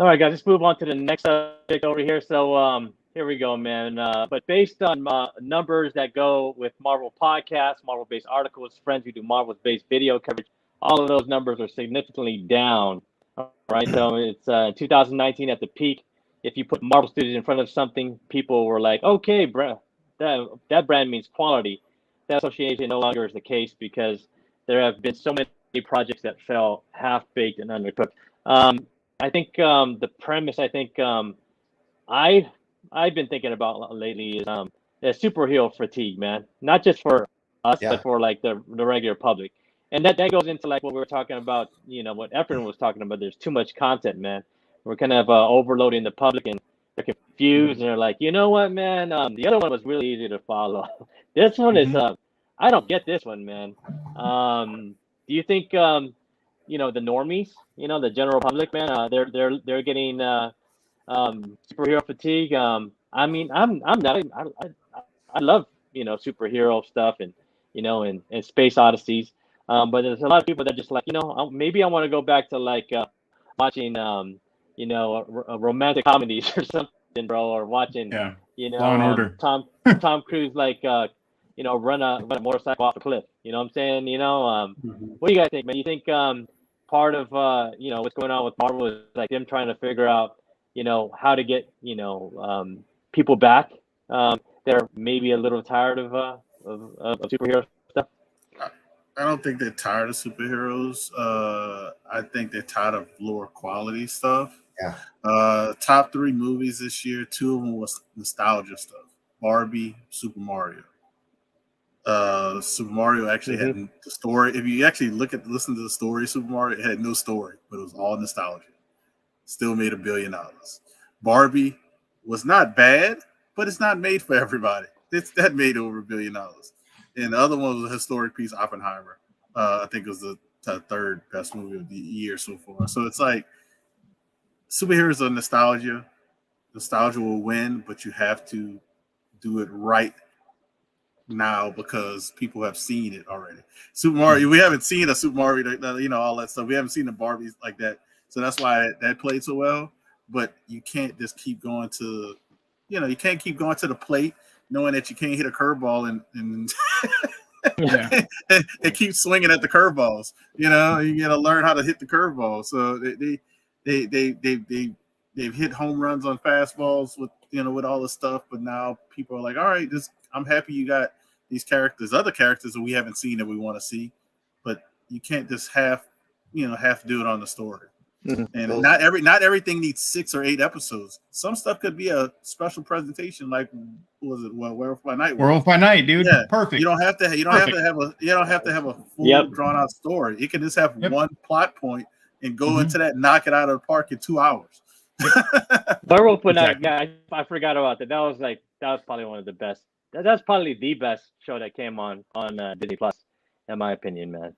All right, guys, let's move on to the next subject over here. So, here we go, man. But based on numbers that go with Marvel podcasts, Marvel-based articles, friends who do Marvel-based video coverage, all of those numbers are significantly down. All right, so it's 2019 at the peak. If you put Marvel Studios in front of something, people were like, okay, that brand means quality. That association no longer is the case because there have been so many projects that fell half-baked and undercooked. I think the premise, I've been thinking about lately is superhero fatigue, man. Not just for us, but for like the regular public. And that goes into like what we were talking about, what Efren was talking about. There's too much content, man. We're kind of overloading the public and they're confused and they're like, you know what, man? The other one was really easy to follow. This one is I don't get this one, man. Do you think the normies, the general public, man, they're getting superhero fatigue? I mean, I'm not. I love superhero stuff and and space odysseys. But there's a lot of people that just like maybe I want to go back to like watching romantic comedies or something, bro, or watching Law and Order. Tom Cruise like run a motorcycle off a cliff. You know what I'm saying? What do you guys think, man? You think part of what's going on with Marvel is like them trying to figure out how to get people back? They're maybe a little tired of superhero stuff. I don't think they're tired of superheroes. I think they're tired of lower quality stuff. Yeah. Top 3 movies this year, 2 of them was nostalgia stuff. Barbie, Super Mario. Super Mario actually had the story. If you actually listen to the story, Super Mario, it had no story, but it was all nostalgia. Still made $1 billion. Barbie was not bad, but it's not made for everybody. That made over $1 billion. And the other one was a historic piece, Oppenheimer. I think it was the 3rd best movie of the year so far. So it's like superheroes are nostalgia. Nostalgia will win, but you have to do it right now because people have seen it already. Super Mario, we haven't seen a Super Mario, all that stuff. We haven't seen the Barbies like that. So that's why that played so well. But you can't just keep going to, you can't keep going to the plate knowing that you can't hit a curveball and and keep swinging at the curveballs. You got to learn how to hit the curveball. So they they've hit home runs on fastballs with with all this stuff, but now people are like, all right, I'm happy you got these other characters that we haven't seen that we want to see, but you can't just have to do it on the story. And not everything needs 6 or 8 episodes. Some stuff could be a special presentation, like Werewolf by Night. Werewolf by Night, dude. Yeah. Perfect. You don't have to have a full drawn out story. You can just have one plot point and go into that, knock it out of the park in 2 hours. Werewolf by Night. Yeah, I forgot about that. That was probably one of the best. That's probably the best show that came on Disney Plus, in my opinion, man.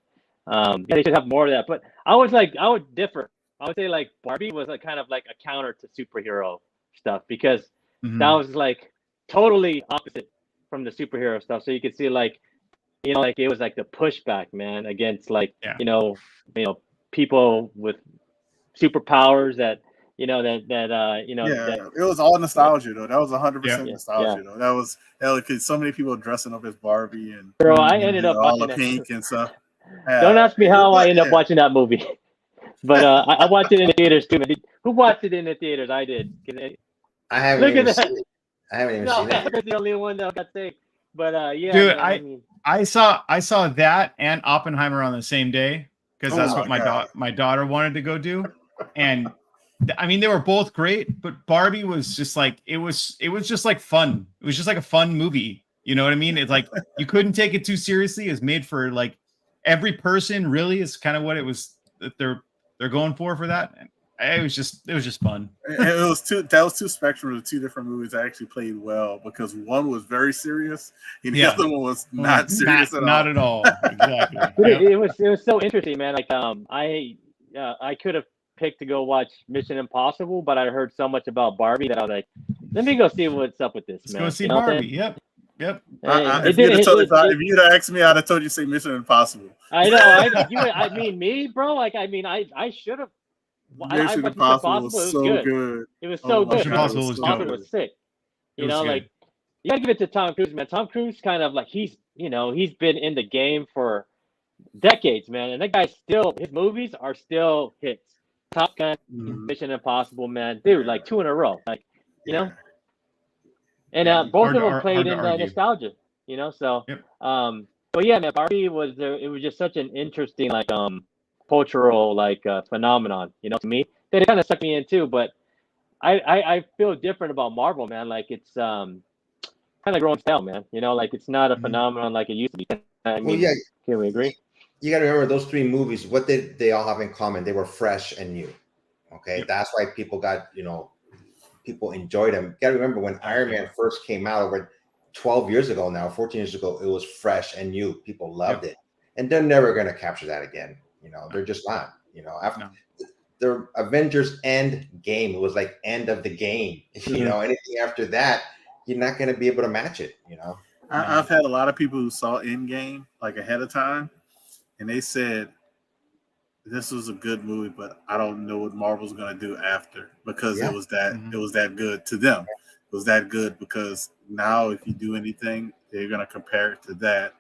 They should have more of that. But I would differ. I would say like Barbie was kind of like a counter to superhero stuff, because that was like totally opposite from the superhero stuff. So you could see like it was like the pushback, man, against like people with superpowers that it was all nostalgia though. That was 100% nostalgia though. That was because so many people dressing up as Barbie and I ended up all the pink and stuff. Don't ask me how I ended up watching that movie. But I watched it in the theaters too. Who watched it in the theaters? I did. I haven't even seen it. I haven't even seen it. That's the only one that got sick. But yeah, dude, I saw that and Oppenheimer on the same day, because that's what my daughter wanted to go do. And I mean, they were both great, but Barbie was just like it was just like fun. It was just like a fun movie. You know what I mean? It's like you couldn't take it too seriously. It's made for like every person. Really, is kind of what it was that they're going for that. And it was just fun. That was two spectrums of 2 different movies that actually played well, because one was very serious and the other one was not serious at all. Not at all. Exactly. It was so interesting, man. Like I could have picked to go watch Mission Impossible, but I heard so much about Barbie that I was like, let me go see what's up with this, man. Let's go see Barbie. Yep. If you'd have asked me, I'd have told you to say Mission Impossible. I know. I mean, me, bro. Like, I mean, I should have. Mission Impossible was so good. It was so good. Mission Impossible was sick. You gotta give it to Tom Cruise, man. Tom Cruise kind of like he's been in the game for decades, man, and that guy his movies are still hits. Top Gun, Mission Impossible, man, dude, like 2 in a row, like and both of them played in nostalgia, So, but yeah, man, Barbie was there. It was just such an interesting like cultural like phenomenon, to me, that it kind of sucked me in too. But I feel different about Marvel, man. Like it's kind of growing stale, man. Like it's not a phenomenon like it used to be. I mean, can we agree? You got to remember those 3 movies. What did they all have in common? They were fresh and new. Okay, that's why people got people enjoyed them. You got to remember when Iron Man first came out over 12 years ago now, 14 years ago, it was fresh and new. People loved it, and they're never going to capture that again. They're just not. After the Avengers End Game, it was like end of the game. Anything after that, you're not going to be able to match it. I've had a lot of people who saw Endgame like ahead of time, and they said this was a good movie, but I don't know what Marvel's going to do after, because it was that good to them. It was that good because now if you do anything, they're going to compare it to that,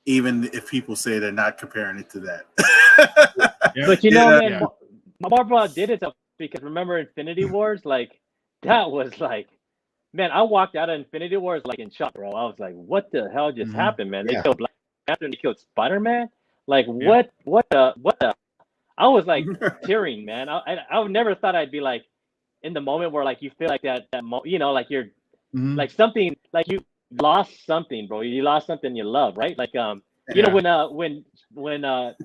even if people say they're not comparing it to that. But man, Marvel did it because remember Infinity Wars? Like that was like, man, I walked out of Infinity Wars like in shock, bro. I was like, what the hell just happened, man? They killed Black Panther and they killed Spider-Man. Like what the I was like tearing, man. I never thought I'd be like in the moment where like you feel like that like you're like something, like you lost something, bro. You lost something you love, right? Like when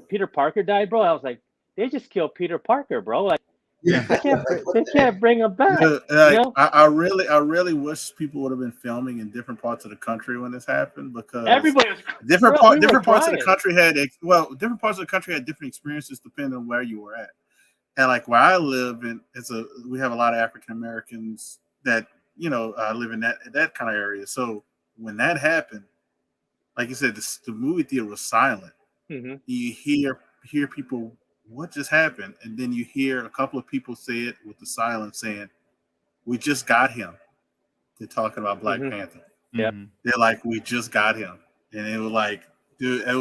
Peter Parker died, bro, I was like, they just killed Peter Parker, bro. Like they can't bring him back. I really wish people would have been filming in different parts of the country when this happened, because everybody was different parts of the country had different experiences depending on where you were at. And like where I live in, we have a lot of African Americans that live in that kind of area. So when that happened, like you said, the movie theater was silent. You hear people, what just happened? And then you hear a couple of people say it with the silence saying, we just got him. They're talking about Black Panther. Yeah. They're like, we just got him. And it was like, dude, it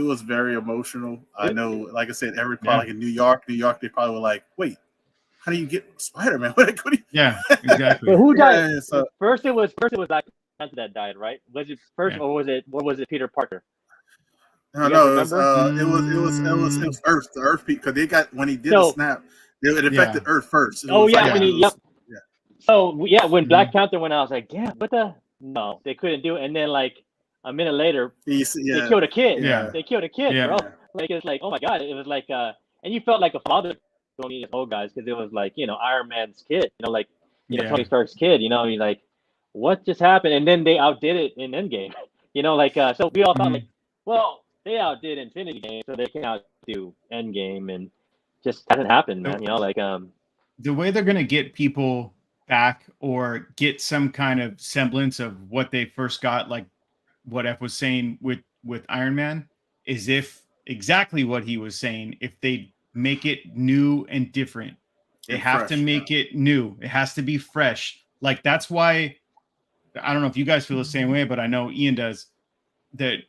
was very emotional. I know, like I said, every part, like in New York, they probably were like, wait, how do you get Spider-Man? Yeah, exactly. But who died? Yeah, so, First it was Black Panther that died, right? Was it first, Yeah. or was it Peter Parker? no, You guys no, remember? it was Earth, the Earth people, because they got when he did the So, snap, it affected Yeah. Earth first. It oh was yeah, like, when it he, was- yep. So yeah, when Black Mhm. Panther went out, I was like, damn, what the? No, they couldn't do it. And then like a minute later, you see, they killed a kid. Yeah. They killed a kid, Yeah. bro. Like it's like, oh my god, it was like, and you felt like a father to these old guys because it was like, Iron Man's kid, like, Yeah. Tony Stark's kid. You're like, what just happened? And then they outdid it in Endgame. Like, so we all thought like, well, they outdid Infinity Game, so they can outdo Endgame, and just hasn't happened, man. Like, The way they're gonna get people back or get some kind of semblance of what they first got, like what F was saying with Iron Man, is if exactly what he was saying, if they make it new and different. They And have to fresh, make it new. It has to be fresh. Like that's why I don't know if you guys feel the same way, but I know Ian does. That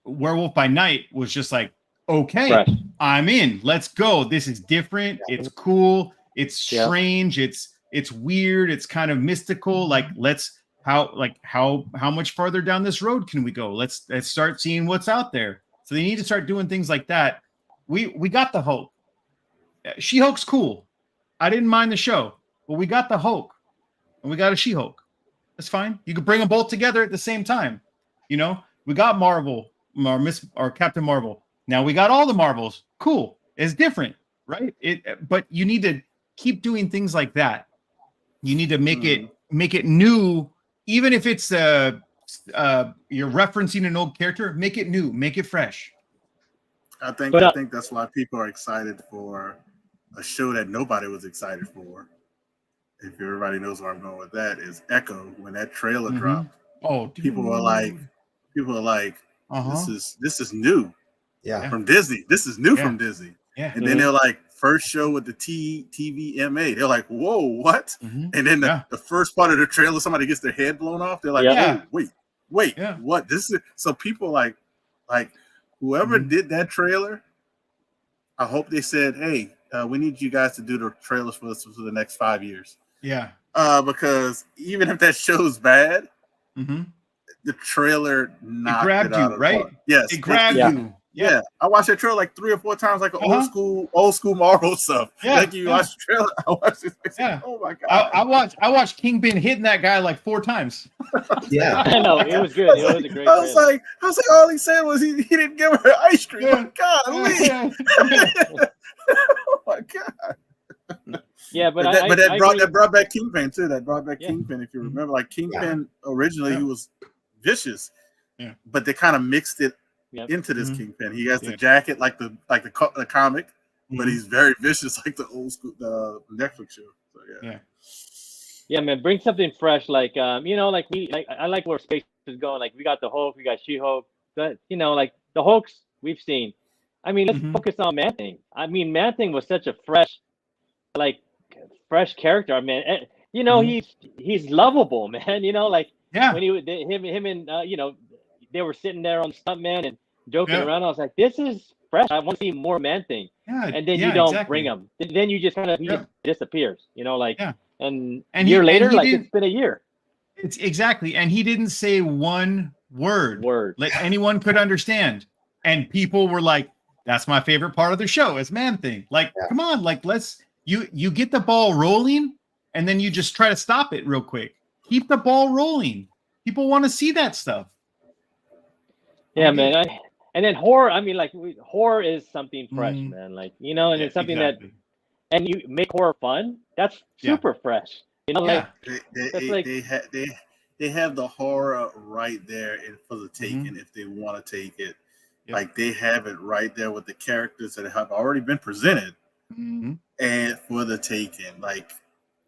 Werewolf by Night was just like, okay, fresh. I'm in. Let's go. This is different. It's cool. It's Yeah. strange. It's weird. It's kind of mystical. Like how much farther down this road can we go? Let's start seeing what's out there. So they need to start doing things like that. We got the Hulk. She-Hulk's cool. I didn't mind the show, but we got the Hulk and we got a She-Hulk. That's fine. You could bring them both together at the same time. We got Marvel or Captain Marvel. Now we got all the Marvels. Cool. It's different, right? But you need to keep doing things like that. You need to make it new, even if it's you're referencing an old character. Make it new. Make it fresh. I think that's why people are excited for a show that nobody was excited for. If everybody knows where I'm going with that, is Echo. When that trailer dropped, dude. people are like, this is new. Yeah. From Disney. This is new from Disney. Yeah. And then they're like, first show with the TVMA. They're like, whoa, what? And then the first part of the trailer, somebody gets their head blown off. They're like, wait, what? This is so people like whoever did that trailer. I hope they said, hey, we need you guys to do the trailers for us for the next 5 years. Yeah. Because even if that show's bad, the trailer knocked grabbed it out you, of right? Park. Yes, it grabbed you. Yeah, I watched that trailer like 3 or 4 times, like old school Marvel stuff. Like you watch the trailer, I watched it. Yeah. Oh my god! I watched Kingpin hitting that guy like 4 times. Yeah, I know it was good. It was a great. I was like, all he said was he didn't give her ice cream. Yeah. God, oh my god! Yeah, but that brought back Kingpin too. That brought back Kingpin. If you remember, like Kingpin originally, he was vicious, but they kind of mixed it into this Kingpin. He has the jacket like the comic, but he's very vicious like the old school the Netflix show. So yeah, man, bring something fresh. Like I like where space is going. Like we got the Hulk, we got She-Hulk. But like the Hulks we've seen. I mean, let's focus on Man-Thing. I mean, Man-Thing was such a fresh character. I mean, he's lovable, man. When him and they were sitting there on Stuntman and joking around. I was like, this is fresh. I want to see more Man-Thing. Yeah, and then you don't bring him. Then you just kind of just disappears. And a year later, like it's been a year. It's exactly, and he didn't say one word. Like anyone could understand, and people were like, "That's my favorite part of the show is Man-Thing." Like, come on, like you get the ball rolling, and then you just try to stop it real quick. Keep the ball rolling. People want to see that stuff. Yeah, man. And then horror. I mean, like horror is something fresh, man. Like and it's something that, and you make horror fun. That's super fresh. Like they have the horror right there for the taking if they want to take it. Like they have it right there with the characters that have already been presented, and for the taking. Like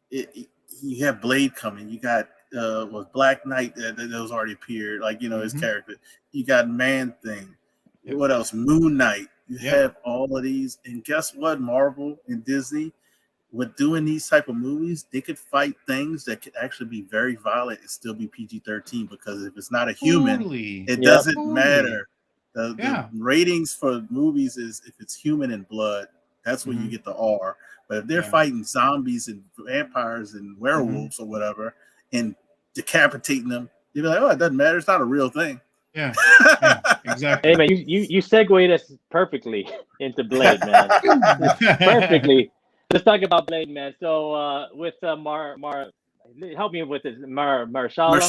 you have Blade coming. You got was Black Knight that was already appeared. Like his character. You got Man-Thing. What else? Moon Knight. You have all of these, and guess what? Marvel and Disney, with doing these type of movies, they could fight things that could actually be very violent and still be PG-13, because if it's not a human, it doesn't matter. The ratings for movies is if it's human and blood, That's where you get the R. But if they're fighting zombies and vampires and werewolves or whatever and decapitating them, you'd be like, oh, it doesn't matter. It's not a real thing. Yeah, exactly. Hey man, you segued us perfectly into Blade, man. Perfectly. Let's talk about Blade, man. So with help me with this, Mahershala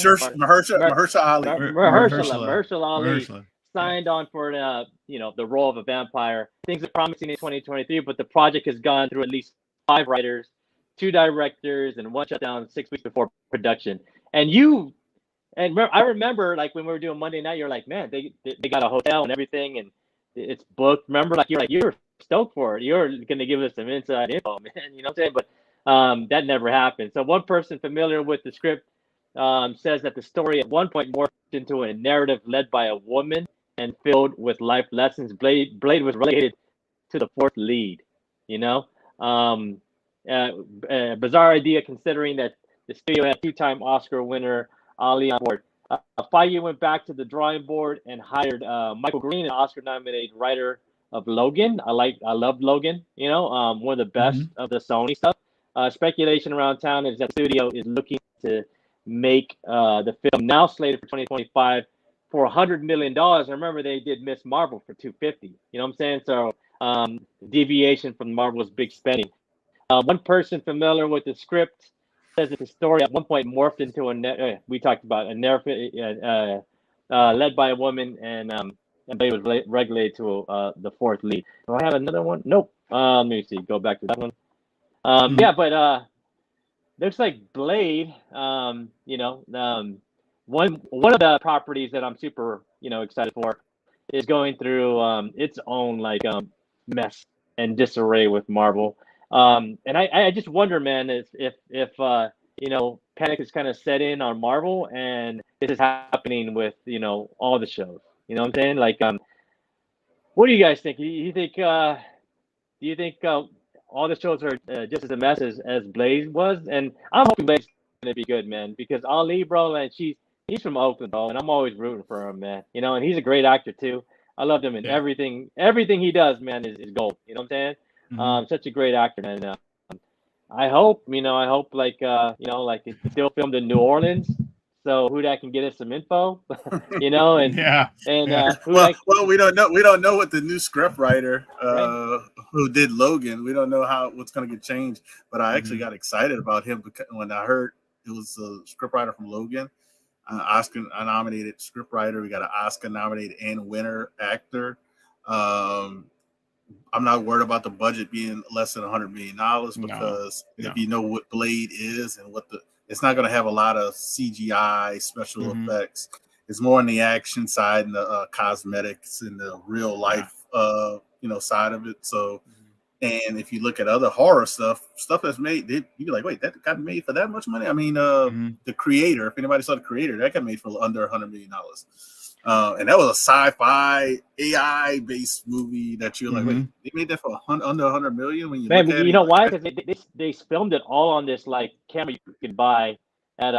Ali signed on for the role of a vampire. Things are promising in 2023, but the project has gone through at least 5 writers, 2 directors, and 1 shutdown 6 weeks before production. And I remember, like, when we were doing Monday night, you're like, man, they got a hotel and everything, and it's booked. Remember, like, you're stoked for it. You're gonna give us some inside info, man. You know what I'm saying? But that never happened. So one person familiar with the script says that the story at one point morphed into a narrative led by a woman and filled with life lessons. Blade was relegated to the 4th lead. Bizarre idea considering that the studio had 2-time Oscar winner Ali on board. Feige went back to the drawing board and hired Michael Green, an Oscar-nominated writer of Logan. I loved Logan. One of the best of the Sony stuff. Speculation around town is that the studio is looking to make the film, now slated for 2025, for $100 million. And remember, they did Miss Marvel for $250. You know what I'm saying? So deviation from Marvel's big spending. One person familiar with the script says that the story at one point morphed into we talked about a narrative led by a woman, and Blade was regulated to the 4th lead. Do I have another one? Nope. Let me see. Go back to that one. Yeah, but looks like Blade. One of the properties that I'm super excited for is going through its own mess and disarray with Marvel. And I just wonder, man, if panic is kind of set in on Marvel, and this is happening with all the shows. You know what I'm saying? Like, what do you guys think? Do you think all the shows are just as a mess as Blade was? And I'm hoping Blade's gonna be good, man, because Ali, bro, and he's from Oakland, bro, and I'm always rooting for him, man. And he's a great actor too. I loved him in everything. Everything he does, man, is gold. You know what I'm saying? Such a great actor, man. I hope, like it's still filmed in New Orleans, so who that can get us some info, and we don't know. We don't know what the new script writer who did Logan. We don't know what's going to get changed. But I actually got excited about him because when I heard it was a script writer from Logan, Oscar-nominated script writer. We got an Oscar-nominated and winner actor. I'm not worried about the budget being less than $100 million because if you know what Blade is and it's not going to have a lot of CGI special effects. It's more on the action side and the cosmetics and the real life, side of it. So, and if you look at other horror stuff that's made, you'd be like, wait, that got made for that much money? I mean, The Creator, if anybody saw The Creator, that got made for under $100 million. And that was a sci-fi AI-based movie that you're like, wait, they made that for under $100 million? When you look at you know why? Because they filmed it all on this camera you can buy at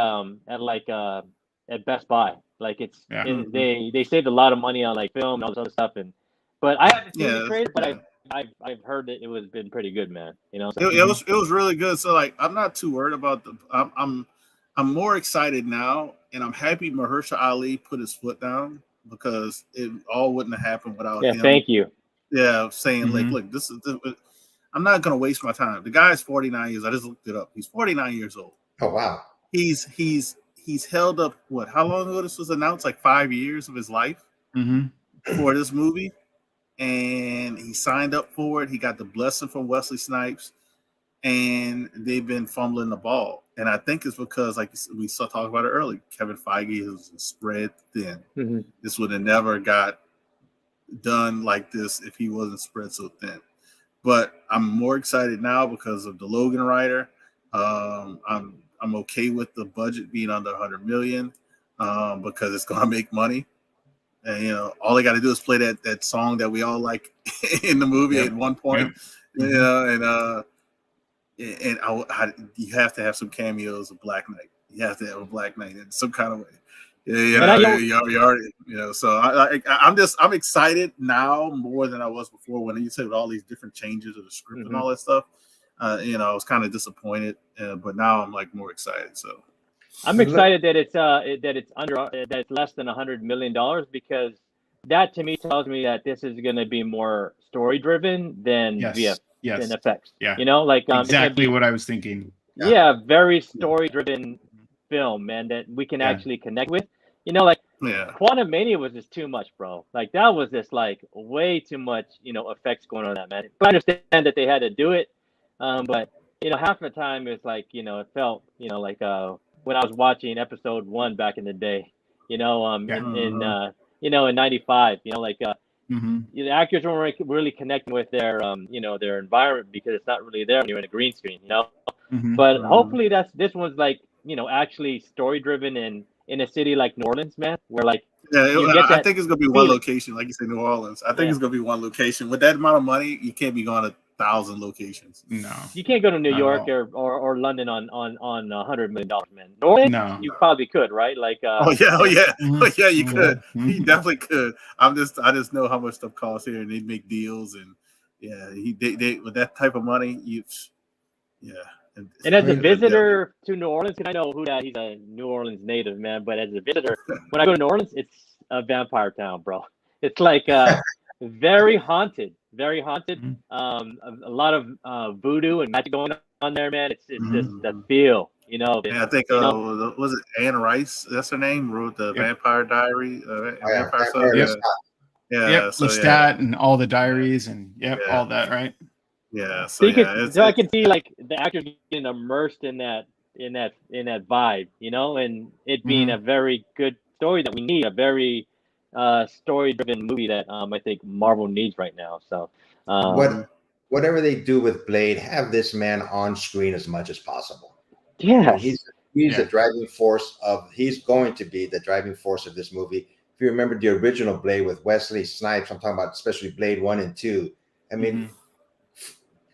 Best Buy. Like they saved a lot of money on film and all this other stuff. But I haven't seen The Creator, but I've heard that it was been pretty good, man. So. It was really good. So I'm not too worried about I'm more excited now, and I'm happy Mahershala Ali put his foot down because it all wouldn't have happened without him. Yeah, thank you. Yeah, saying look, I'm not gonna waste my time. The guy's 49 years. I just looked it up. He's 49 years old. Oh wow. He's held up how long ago this was announced? Like 5 years of his life for this movie, and he signed up for it. He got the blessing from Wesley Snipes. And they've been fumbling the ball. And I think it's because, like we talked about it earlier, Kevin Feige is spread thin. This would have never got done like this if he wasn't spread so thin. But I'm more excited now because of the Logan writer. I'm okay with the budget being under $100 million because it's going to make money. And, all they got to do is play that song that we all like in the movie at one point. And you have to have some cameos of Black Knight. You have to have a Black Knight in some kind of way. You already, So I'm excited now more than I was before when you said all these different changes of the script and all that stuff. I was kind of disappointed, but now I'm like more excited. So I'm excited that it's that it's less than $100 million, because that to me tells me that this is going to be more story driven than than effects. Yeah, exactly what I was thinking. Yeah, very story driven film, man, that we can actually connect with. Quantum Mania was just too much, bro. Like that was just like way too much, effects going on that, man. But I understand that they had to do it, but half the time it's like it felt like when I was watching episode 1 back in the day, in '95, the actors weren't really connecting with their their environment because it's not really there when you're in a green screen, But hopefully this one's like actually story driven in a city like New Orleans, man, where like I think it's gonna be one location, like you said, New Orleans. I think it's gonna be one location. With that amount of money, you can't be going to 1,000 locations. No, you can't go to New York or London on $100 million, man. New Orleans, you probably could, right? Like, you could. You definitely could. I just know how much stuff costs here, and they make deals, and they with that type of money, And as a visitor to New Orleans, and I know he's a New Orleans native, man, but as a visitor, when I go to New Orleans, it's a vampire town, bro. It's like very haunted, very haunted. A lot of voodoo and magic going on there, man. It's just the feel, I think was it Anne Rice? That's her name. Wrote the Vampire Diary. Vampire stuff. Lestat and all the diaries and all that, right? Yeah, so I can see like the actors getting immersed in that vibe, and it being a very good story that we need, a very story-driven movie that I think Marvel needs right now. So whatever they do with Blade, have this man on screen as much as possible. Yeah, he's the driving force he's going to be the driving force of this movie. If you remember the original Blade with Wesley Snipes, I'm talking about especially Blade 1 and 2. I mean.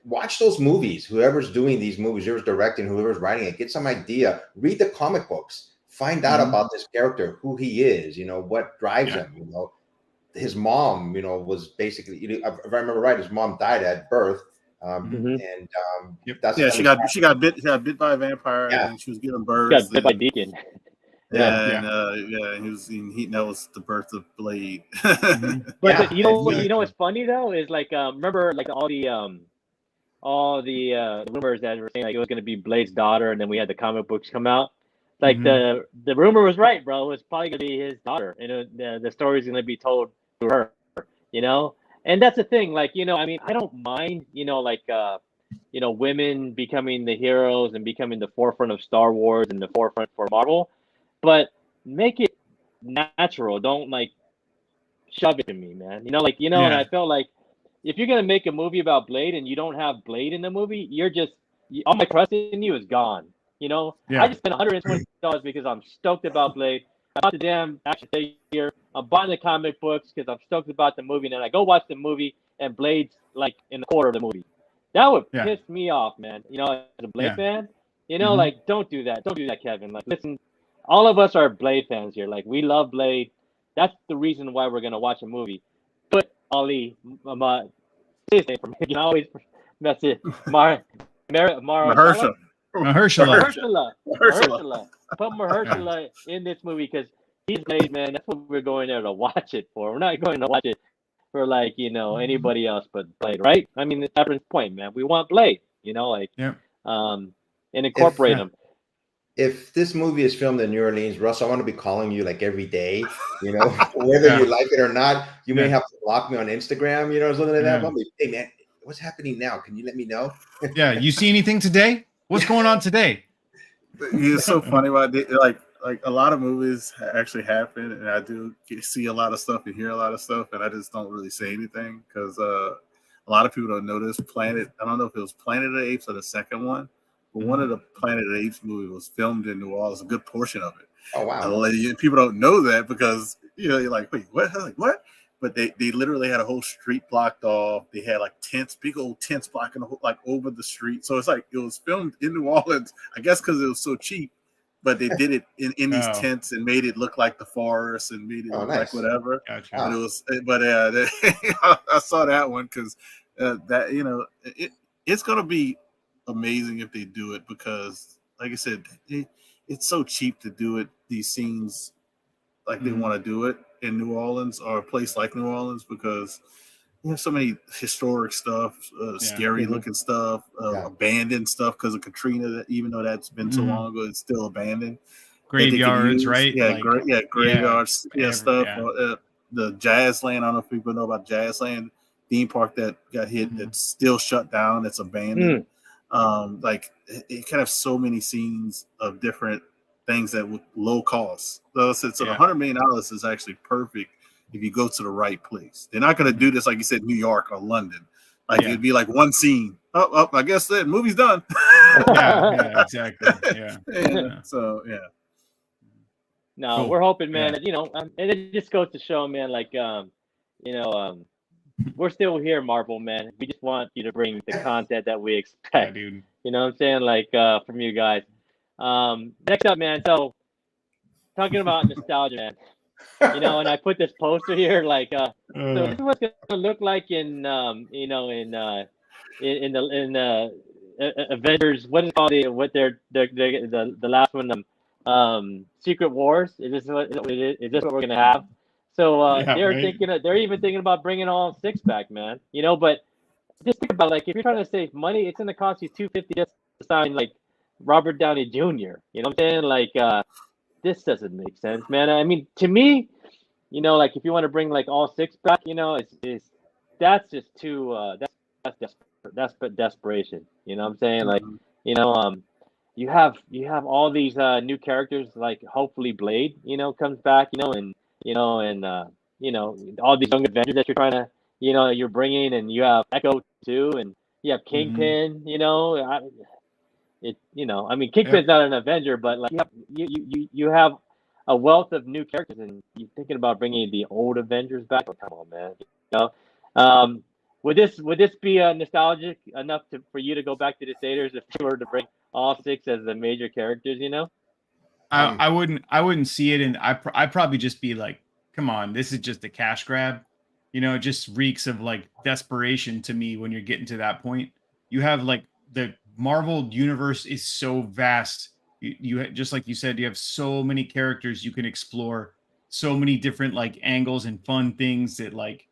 Watch those movies. Whoever's doing these movies, whoever's directing, whoever's writing it, get some idea. Read the comic books. Find out about this character, who he is. What drives him. His mom. Was basically. If I remember right, his mom died at birth. That's she got bit by a vampire, and she was giving birth. She got bit by Deacon. That was the birth of Blade. But you know what's funny though is like remember like all the rumors that were saying like it was going to be Blade's daughter, and then we had the comic books come out. Like the rumor was right, bro. It was probably going to be his daughter, and the story is going to be told to her, And that's the thing, like I mean, I don't mind, women becoming the heroes and becoming the forefront of Star Wars and the forefront for Marvel, but make it natural. Don't like shove it to me, man. And I felt like. If you're gonna make a movie about Blade and you don't have Blade in the movie, all my trust in you is gone. I just spent $120 because I'm stoked about Blade. I bought the damn action figure. I'm buying the comic books because I'm stoked about the movie. And then I go watch the movie and Blade's like in the quarter of the movie. That would piss me off, man. As a Blade fan, like don't do that. Don't do that, Kevin. Like, listen, all of us are Blade fans here. Like, we love Blade. That's the reason why we're gonna watch a movie. But Ali, his name for me. You always mess it. Mahershala. Put Mahershala in this movie because he's Blade, man. That's what we're going there to watch it for. We're not going to watch it for like anybody else but Blade, right? I mean, it's Efren's point, man. We want Blade, and incorporate him. If this movie is filmed in New Orleans, Russ, I want to be calling you like every day, whether you like it or not. You may have to block me on Instagram, or something like that. But hey, man, what's happening now? Can you let me know? You see anything today? What's going on today? It's so funny about it. Like a lot of movies actually happen, and I do see a lot of stuff and hear a lot of stuff, and I just don't really say anything because a lot of people don't know this. I don't know if it was Planet of the Apes or the second one. But one of the Planet of the Apes movie was filmed in New Orleans, a good portion of it. Oh, wow. And people don't know that because, you're like, wait, what? Like, what? But they literally had a whole street blocked off. They had like tents, big old tents blocking over the street. So it's like it was filmed in New Orleans, I guess because it was so cheap. but they did it in these Oh. tents and made it look like the forest and made it look like whatever. Gotcha. And it was, but I saw that one because that it's gonna be amazing if they do it because, like I said, it's so cheap to do it. These scenes like they want to do it in New Orleans or a place like New Orleans because you have so many historic stuff, scary looking stuff, abandoned stuff because of Katrina. That even though that's been so long ago, it's still abandoned. Graveyards, right? Yeah, like, graveyards, stuff. Yeah. The Jazzland. I don't know if people know about Jazzland theme park that got hit. That's still shut down. It's abandoned. Like it kind of so many scenes of different things that with low cost. So $100 million is actually perfect if you go to the right place. They're not going to do this like you said, New York or London. Like it'd be like one scene. Oh, I guess that movie's done. Yeah, exactly. Yeah. So No, cool. We're hoping, man. That, and it just goes to show, man. Like, we're still here, Marvel, man. We just want you to bring the content that we expect. Yeah, dude. You know what I'm saying? Like, from you guys. Next up, man. So, talking about nostalgia, man. And I put this poster here, like, so this is what's gonna look like in the Avengers. What is it called? The last one? Secret Wars. Is this what we're gonna have? So they're even thinking about bringing all 6 back, man. But just think about, like, if you're trying to save money, it's gonna cost you $250 just to sign like Robert Downey Jr. You know what I'm saying? Like, this doesn't make sense, man. I mean, to me, like if you want to bring like all 6 back, it's that's just too that's desperation. You know what I'm saying? Like, you have all these new characters, like hopefully Blade, comes back, and all these young Avengers that you're trying to, you're bringing, and you have Echo too, and you have Kingpin. I mean, Kingpin's not an Avenger, but like you have a wealth of new characters, and you're thinking about bringing the old Avengers back. Oh, come on, man. Would this be nostalgic enough for you to go back to the theaters if you were to bring all 6 as the major characters? I wouldn't see it, and I'd probably just be like, come on, this is just a cash grab. It just reeks of like desperation to me when you're getting to that point. You have like the Marvel universe is so vast. You just like you said, you have so many characters you can explore, so many different like angles and fun things that, like,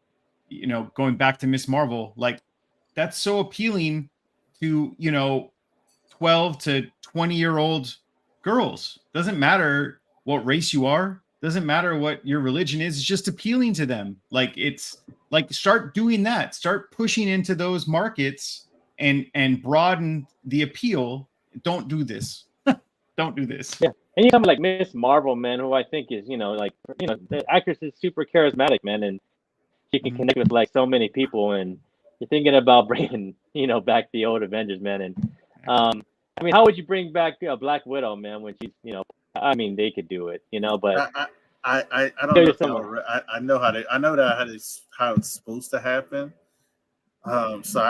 going back to Miss Marvel, like that's so appealing to 12 to 20-year-old girls. Doesn't matter what race you are, doesn't matter what your religion is, it's just appealing to them. Like, it's like, start doing that, start pushing into those markets and broaden the appeal. Don't do this. Don't do this. Yeah. And you come like Miss Marvel, man, who I think is, the actress is super charismatic, man, and she can connect with like so many people. And you're thinking about bringing, back the old Avengers, man. And I mean, how would you bring back Black Widow, man, when she's, I mean, they could do it, but I don't know. I know how it's supposed to happen. So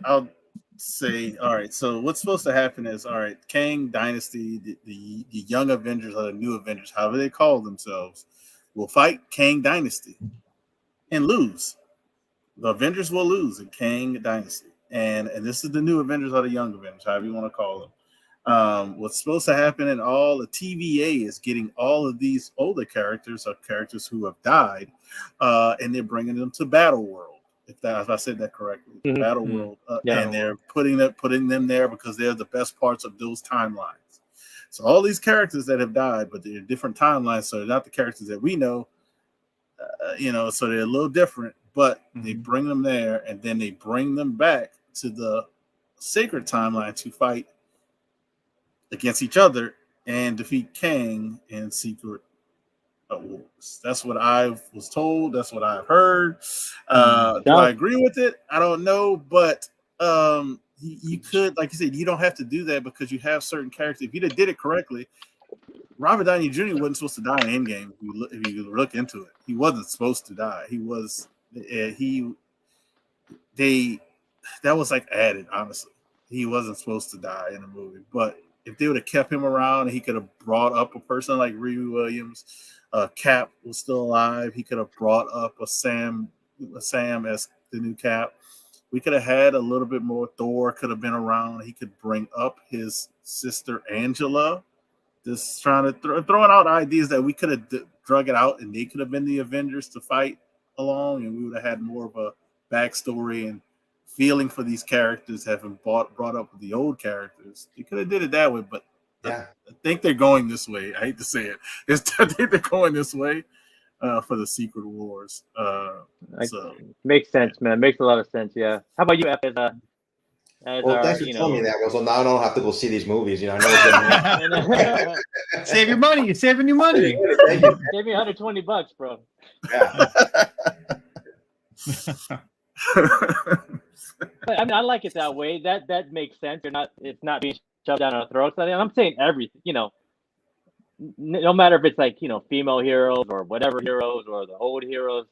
I'll say, all right, so what's supposed to happen is, all right, Kang Dynasty, the young Avengers or the new Avengers, however they call themselves, will fight Kang Dynasty and lose. The Avengers will lose in Kang Dynasty. And this is the new Avengers or the young Avengers, however you want to call them. What's supposed to happen in all the TVA is getting all of these older characters or characters who have died, and they're bringing them to Battle World. If I said that correctly, Battle World, and they're putting them there because they're the best parts of those timelines. So all these characters that have died, but they're different timelines, so they're not the characters that we know, so they're a little different. But they bring them there, and then they bring them back to the sacred timeline to fight against each other and defeat Kang in Secret Wars. That's what I was told. That's what I've heard. Do I agree with it? I don't know, but you could, like you said, you don't have to do that because you have certain characters. If you did it correctly, Robert Downey Jr. wasn't supposed to die in Endgame. If you look into it, he wasn't supposed to die. He was. That was like added. Honestly, he wasn't supposed to die in the movie, but if they would have kept him around, and he could have brought up a person like Riri Williams. Cap was still alive. He could have brought up a Sam as the new Cap. We could have had a little bit more. Thor could have been around. He could bring up his sister Angela. Just trying to throwing out ideas that we could have drug it out, and they could have been the Avengers to fight along, and we would have had more of a backstory and feeling for these characters, having brought up with the old characters. You could have did it that way, but Yeah. I think they're going this way. I hate to say it. I think they're going this way for the Secret Wars. So Makes sense, man. Makes a lot of sense. Yeah. How about you, F? Well, thanks for telling me that. Well, so now I don't have to go see these movies. You know, I know it's Save your money. You're saving your money. Thank you. Save me $120, bro. Yeah. But, I mean, I like it that way. That makes sense. It's not being shoved down our throats. I mean, I'm saying everything. You know, no matter if it's like, you know, female heroes or whatever heroes or the old heroes,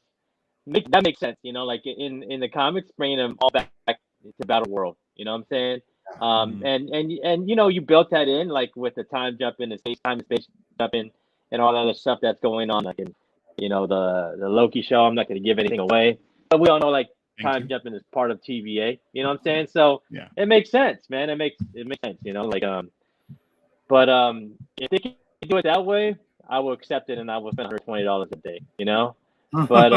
that makes sense. You know, like in the comics, bringing them all back to Battle World. You know what I'm saying? And you know, you built that in, like with the time jumping and space jumping and all that other stuff that's going on, like in, you know, the Loki show. I'm not going to give anything away, but we all know like time jumping is part of TVA. You know what I'm saying? So yeah, it makes sense, man. It makes sense. You know, like but if they can do it that way, I will accept it, and I will spend $120 a day. You know. But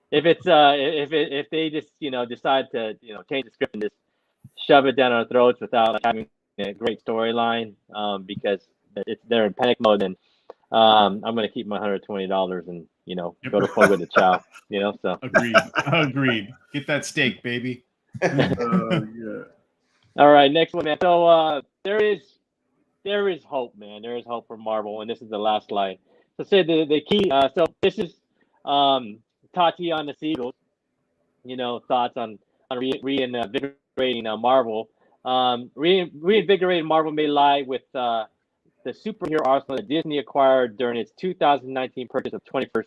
if it's if they just, you know, decide to, you know, change the script and just shove it down our throats without like, having a great storyline, because they're in panic mode, and I'm gonna keep my $120 and, you know, go to Fogo de Chao, you know. So agreed. Get that steak, baby. yeah. All right, next one, man. So there is hope, man. There is hope for Marvel, and this is the last slide. So say the key. So this is Tatiana Siegel's, you know, thoughts on reinvigorating Marvel. Reinvigorating Marvel may lie with the superhero arsenal that Disney acquired during its 2019 purchase of 21st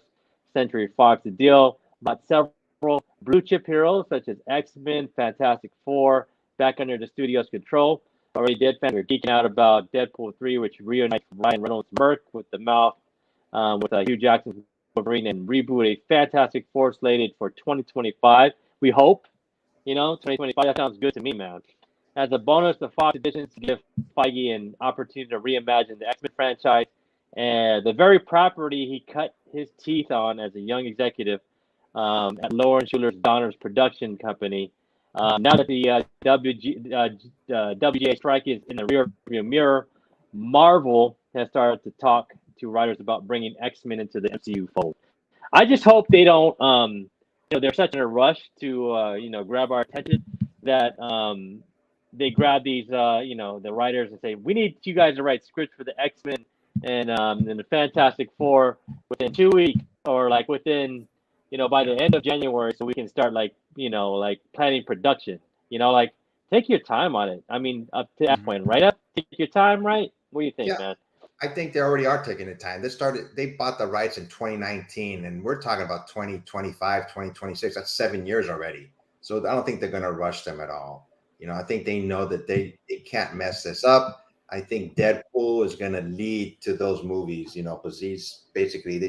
Century Fox. The deal bought several blue chip heroes such as X-Men, Fantastic Four, back under the studio's control. Already dead fans are geeking out about Deadpool 3, which reunites Ryan Reynolds' Merc with the mouth, with Hugh Jackson's Wolverine, and reboot a Fantastic Four slated for 2025. We hope, you know, 2025. That sounds good to me, man. As a bonus, the Fox editions give Feige an opportunity to reimagine the X-Men franchise, and the very property he cut his teeth on as a young executive at Lauren Schuler's Donner's production company. Now that the WGA strike is in the rearview mirror, Marvel has started to talk to writers about bringing X-Men into the MCU fold. I just hope they don't, you know, they're such in a rush to, you know, grab our attention that they grab these, you know, the writers and say, we need you guys to write scripts for the X-Men and the Fantastic Four within 2 weeks, or like within, you know, by the end of January, so we can start like, you know, like planning production, you know, like take your time on it. I mean, up to that point, right? Take your time, right? What do you think, man? I think they already are taking the time. They bought the rights in 2019, and we're talking about 2025, 2026. That's 7 years already. So I don't think they're going to rush them at all. You know, I think they know that they can't mess this up. I think Deadpool is going to lead to those movies, you know, because they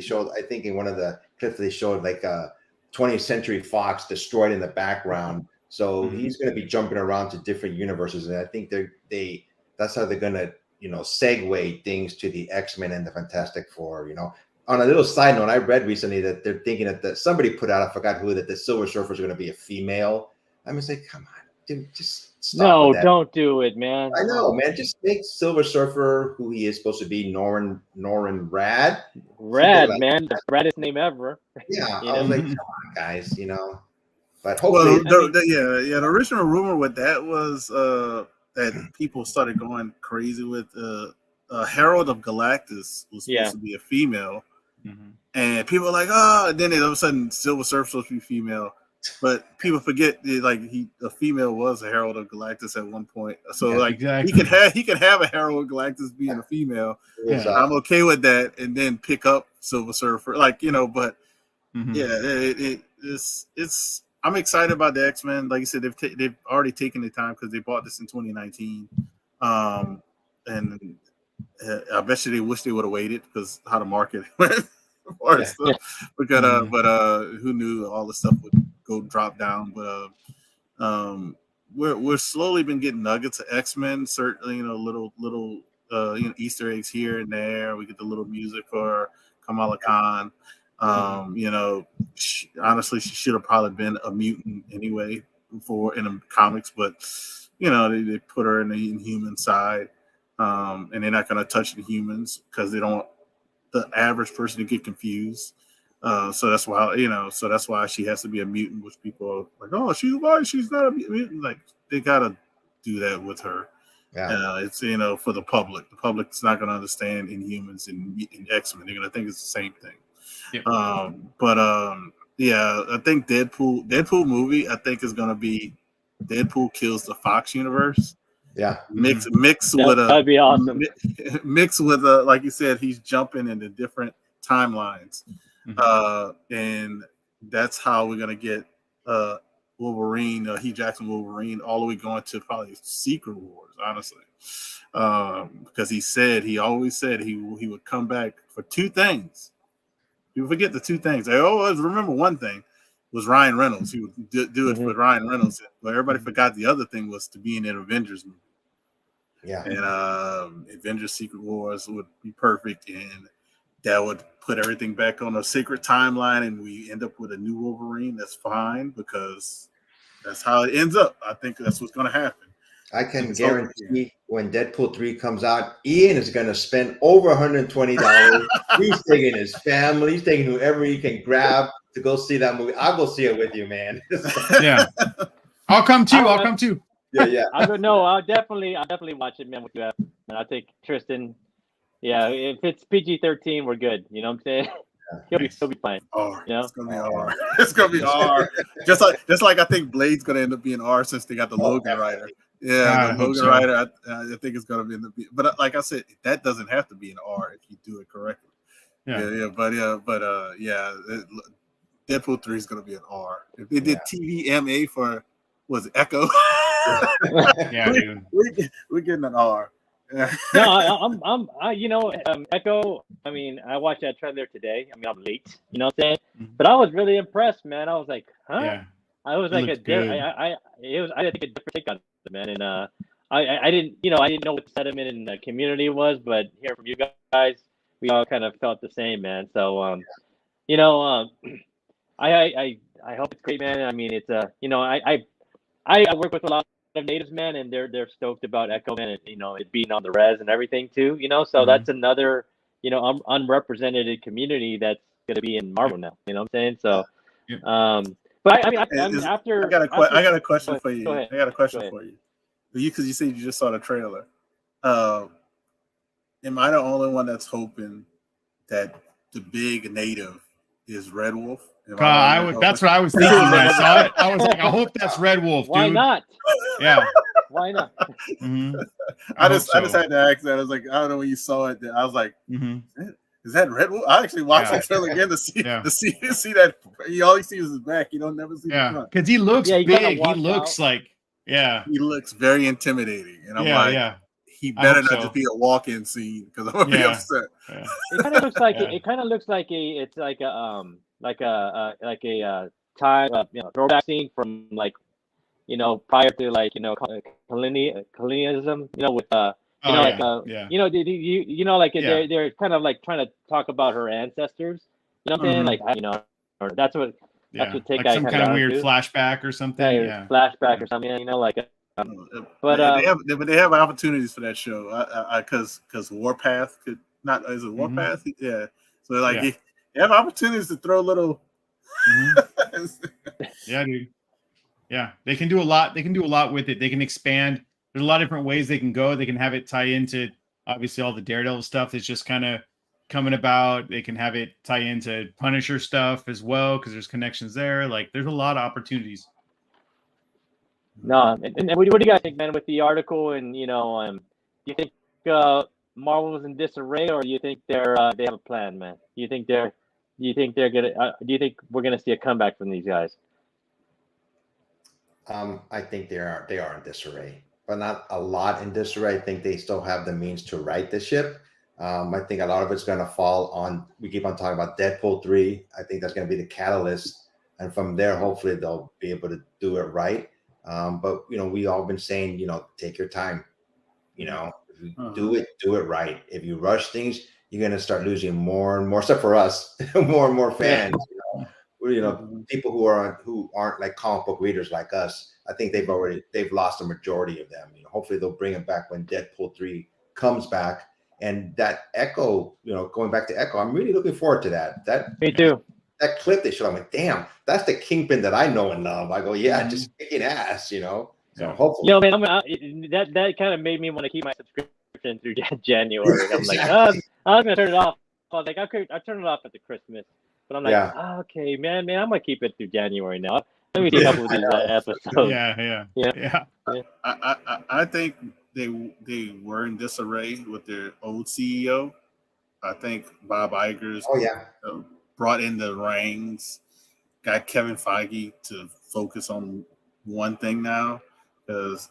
showed, I think in one of the clips they showed like a 20th Century Fox destroyed in the background. So he's going to be jumping around to different universes. And I think that's how they're going to, you know, segue things to the X-Men and the Fantastic Four. You know, on a little side note, I read recently that they're thinking that somebody put out, I forgot who, that the Silver Surfer is going to be a female. I'm just like, come on, dude, just stop. No, don't do it, man. I know, man. Just make Silver Surfer who he is supposed to be, Norrin Rad. Rad, man, the raddest name ever. Yeah, You I was know? like, come on, guys, you know. But hopefully, the original rumor with that was that people started going crazy with Herald of Galactus was supposed to be a female, and people were like, oh, and then all of a sudden Silver Surfer's supposed to be female, but people forget like a female was a Herald of Galactus at one point, so he could have a Herald of Galactus being a female. I'm okay with that, and then pick up Silver Surfer, like, you know, but it's I'm excited about the X-Men. Like you said, they've already taken the time because they bought this in 2019. and I bet you they wish they would have waited because how the market went for stuff. Because but who knew all the stuff would go drop down? But we're slowly been getting nuggets of X-Men. Certainly, little Easter eggs here and there. We get the little music for Kamala Khan. Honestly, she should have probably been a mutant anyway before in the comics, but they put her in the inhuman side, and they're not going to touch the humans because they don't want the average person to get confused. So that's why she has to be a mutant, which people are like, oh, she's not a mutant. Like they gotta do that with her. Yeah. It's for the public. The public's not gonna understand Inhumans and X-Men. They're gonna think it's the same thing. Yep. I think Deadpool movie, I think is gonna be Deadpool kills the Fox universe. Yeah. Mix with that'd be awesome. Mix with like you said, he's jumping into different timelines. And that's how we're gonna get Wolverine, Hugh Jackson Wolverine, all the way going to probably Secret Wars, honestly, because he always said he would come back for two things. People forget the two things. They always remember one thing was Ryan Reynolds. He would do it for Ryan Reynolds, but everybody forgot the other thing was to be in an Avengers movie. Yeah, and Avengers Secret Wars would be perfect, and that would put everything back on a secret timeline, and we end up with a new Wolverine. That's fine because that's how it ends up. I think that's what's going to happen. I can guarantee when Deadpool 3 comes out, Ian is going to spend over $120. He's taking his family. He's taking whoever he can grab to go see that movie. I'll go see it with you, man. Yeah, I'll come too. Yeah. I'll definitely watch it, man, with you. And I'll take Tristan. Yeah, if it's PG-13, we're good. You know what I'm saying? Yeah. He'll be fine. R. It's gonna be R. It's gonna be R. just like I think Blade's gonna end up being R since they got the Logan Rider. Yeah, the Logan Rider. I think it's gonna be in the. But like I said, that doesn't have to be an R if you do it correctly. Deadpool 3 is gonna be an R. If they did TVMA for was it Echo? Yeah, dude. We're getting an R. No, Echo. I mean, I watched that trailer today. I mean, I'm late. You know what I'm saying? But I was really impressed, man. I was like, huh? Yeah. I was like, I didn't think a different take on it, man. And I didn't know what the sentiment in the community was, but hearing from you guys, we all kind of felt the same, man. So, I hope it's great, man. I mean, it's I work with a lot of natives, man, and they're stoked about Echo, man, and it being on the res and everything too, so that's another unrepresented community that's going to be in Marvel now, you know what I'm saying? So but I mean after I got a question for you. I got a question for you because you said you just saw the trailer. Am I the only one that's hoping that the big native is Red Wolf? That's what I was thinking when I saw it. I was like, I hope that's Red Wolf, dude. Why not? Yeah. Why not? I just had to ask that. I was like, I don't know when you saw it. I was like, is that Red Wolf? I actually watched the trailer again to see that. All he sees is his back. You don't never see the front. Because he looks big. He looks like he looks very intimidating, and I'm like, he better not just be a walk-in scene because I'm gonna be upset. Yeah. It kind of looks like it kind of looks like it's like a time throwback scene from prior to colonialism, with they're kind of like trying to talk about her ancestors, you know what I'm saying, or that's what take like some kind of weird flashback or something, flashback or something, but they have opportunities for that show, because Warpath could not is it Warpath, so they have opportunities to throw little. Yeah, dude. Yeah, they can do a lot. They can do a lot with it. They can expand. There's a lot of different ways they can go. They can have it tie into obviously all the Daredevil stuff that's just kind of coming about. They can have it tie into Punisher stuff as well because there's connections there. Like there's a lot of opportunities. No, and what do you guys think, man, with the article? And do you think Marvel's in disarray, or do you think they have a plan, man? Do you think they're gonna? Do you think we're gonna see a comeback from these guys? I think they are in disarray. but not a lot in disarray. I think they still have the means to right the ship. I think a lot of it's going to fall on. We keep on talking about Deadpool 3. I think that's going to be the catalyst, and from there, hopefully, they'll be able to do it right. But we all been saying, take your time. Do it right. If you rush things, you're going to start losing more and more stuff for us, more and more fans. People who aren't like comic book readers like us. I think they've lost a majority of them. Hopefully they'll bring it back when Deadpool 3 comes back. And that Echo, going back to Echo, I'm really looking forward to that. Me too. That clip they showed, I'm like, damn, that's the Kingpin that I know and love. I go, yeah, just kicking ass, So hopefully, man, that kind of made me want to keep my subscription through January. I'm like, I was gonna turn it off. I was like, I turn it off at the Christmas, but I'm like, okay, man, I'm gonna keep it through January now. Let me see a couple of these episodes. Yeah. I think they were in disarray with their old CEO. I think Bob Iger's brought in the reins, got Kevin Feige to focus on one thing now, because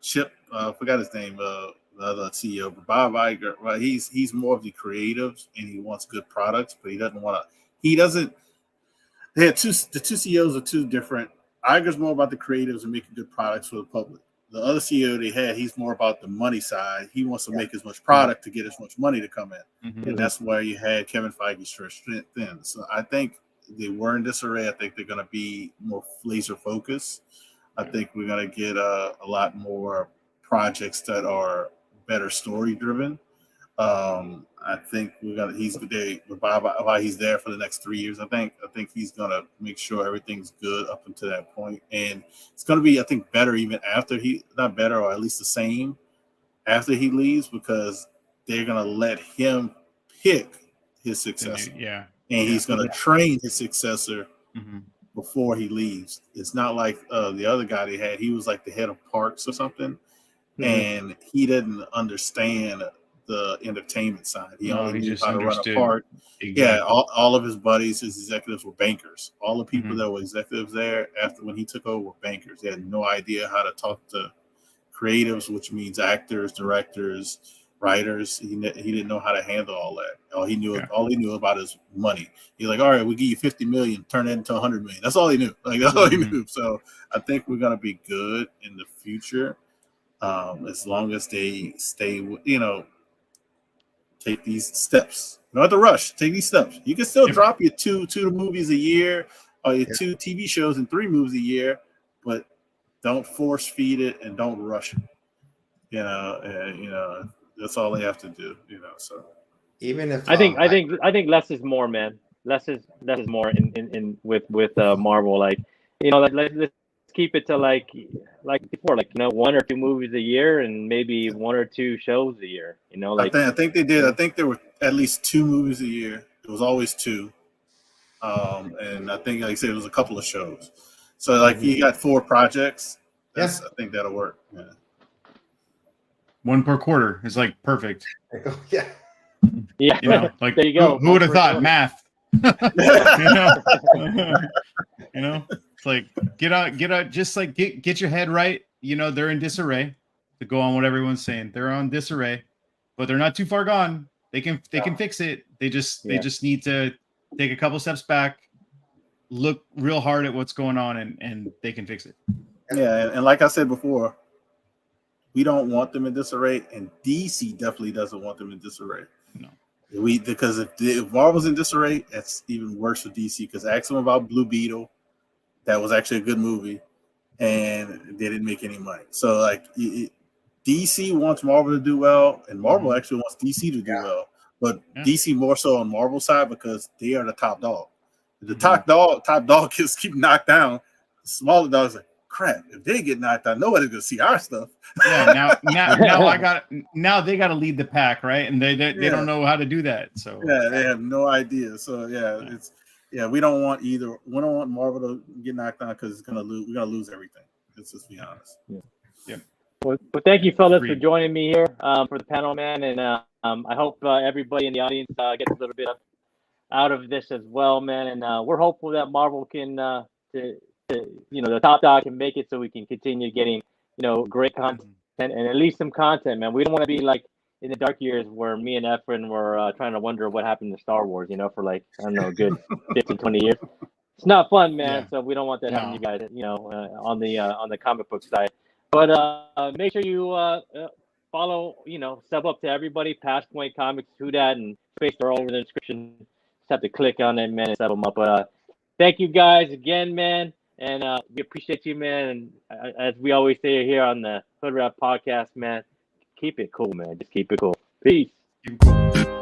Chip, forgot his name, the other CEO, but Bob Iger, well, he's more of the creatives and he wants good products, but he doesn't want to. They had the two CEOs are two different. Iger's more about the creatives and making good products for the public. The other CEO they had, he's more about the money side. He wants to make as much product to get as much money to come in. Mm-hmm. And that's where you had Kevin Feige stretched thin. So I think they were in disarray. I think they're going to be more laser focused. I think we're going to get a lot more projects that are better story driven. I think he's while he's there for the next 3 years. I think he's gonna make sure everything's good up until that point, and it's gonna be, I think, better even after not better, or at least the same after he leaves, because they're gonna let him pick his successor. And he's gonna train his successor before he leaves. It's not like the other guy they had. He was like the head of parks or something, and he didn't understand the entertainment side. He only knew how to run a park. Exactly. Yeah, all of his buddies, his executives were bankers. All the people that were executives there after when he took over were bankers. They had no idea how to talk to creatives, which means actors, directors, writers. He didn't know how to handle all that. All he knew about is money. He's like, all right, we'll give you 50 million, turn that into 100 million. That's all he knew. That's all he knew. So I think we're gonna be good in the future, as long as they stay, take these steps. You don't have to rush. Take these steps. You can still drop your two movies a year, or your 2 TV shows and 3 movies a year, but don't force feed it and don't rush it. That's all they have to do. So even if I think less is more, man. Less is more in with Marvel. Like, let's keep it to like before, 1 or 2 movies a year and maybe 1 or 2 shows a year. I think they did. I think there were at least 2 movies a year. It was always 2, and I think, like I said, it was a couple of shows. So you got 4 projects. I think that'll work. Yeah. 1 per quarter is like perfect. Yeah. Like there you go. Who would have thought? Math. It's like get out, just like get your head right. They're in disarray, to go on what everyone's saying. They're on disarray, but they're not too far gone. They can fix it. They just need to take a couple steps back, look real hard at what's going on, and they can fix it. Yeah, and like I said before, we don't want them in disarray, and DC definitely doesn't want them in disarray. No. Because if Marvel's in disarray, that's even worse for DC, because ask them about Blue Beetle. That was actually a good movie, and they didn't make any money. So DC wants Marvel to do well, and Marvel actually wants DC to do well. But DC more so on Marvel's side, because they are the top dog. The top dog kids keep knocked down. The smaller dogs like, crap, if they get knocked out, nobody's gonna see our stuff. Now they got to lead the pack, right? And they don't know how to do that. So they have no idea. So we don't want either. We don't want Marvel to get knocked out, because we're gonna lose everything. Let's just be honest. Yeah. Well, thank you, fellas, for joining me here for the panel, man. And I hope everybody in the audience gets a little bit out of this as well, man. And we're hopeful that Marvel can the top dog can make it, so we can continue getting great content and at least some content, man. We don't want to be like in the dark years where me and Efren were trying to wonder what happened to Star Wars, for like, I don't know, a good 15, 20 years. It's not fun, man. Yeah. So we don't want that happening to you guys, on the comic book side. But make sure you follow, sub up to everybody, Past Point Comics, Who Dat, and Space. They're all over the description. Just have to click on it, man, and sub them up. But thank you guys again, man. And we appreciate you, man. And as we always say here on the Hood Rap Podcast, man, keep it cool, man. Just keep it cool. Peace. Keep it cool.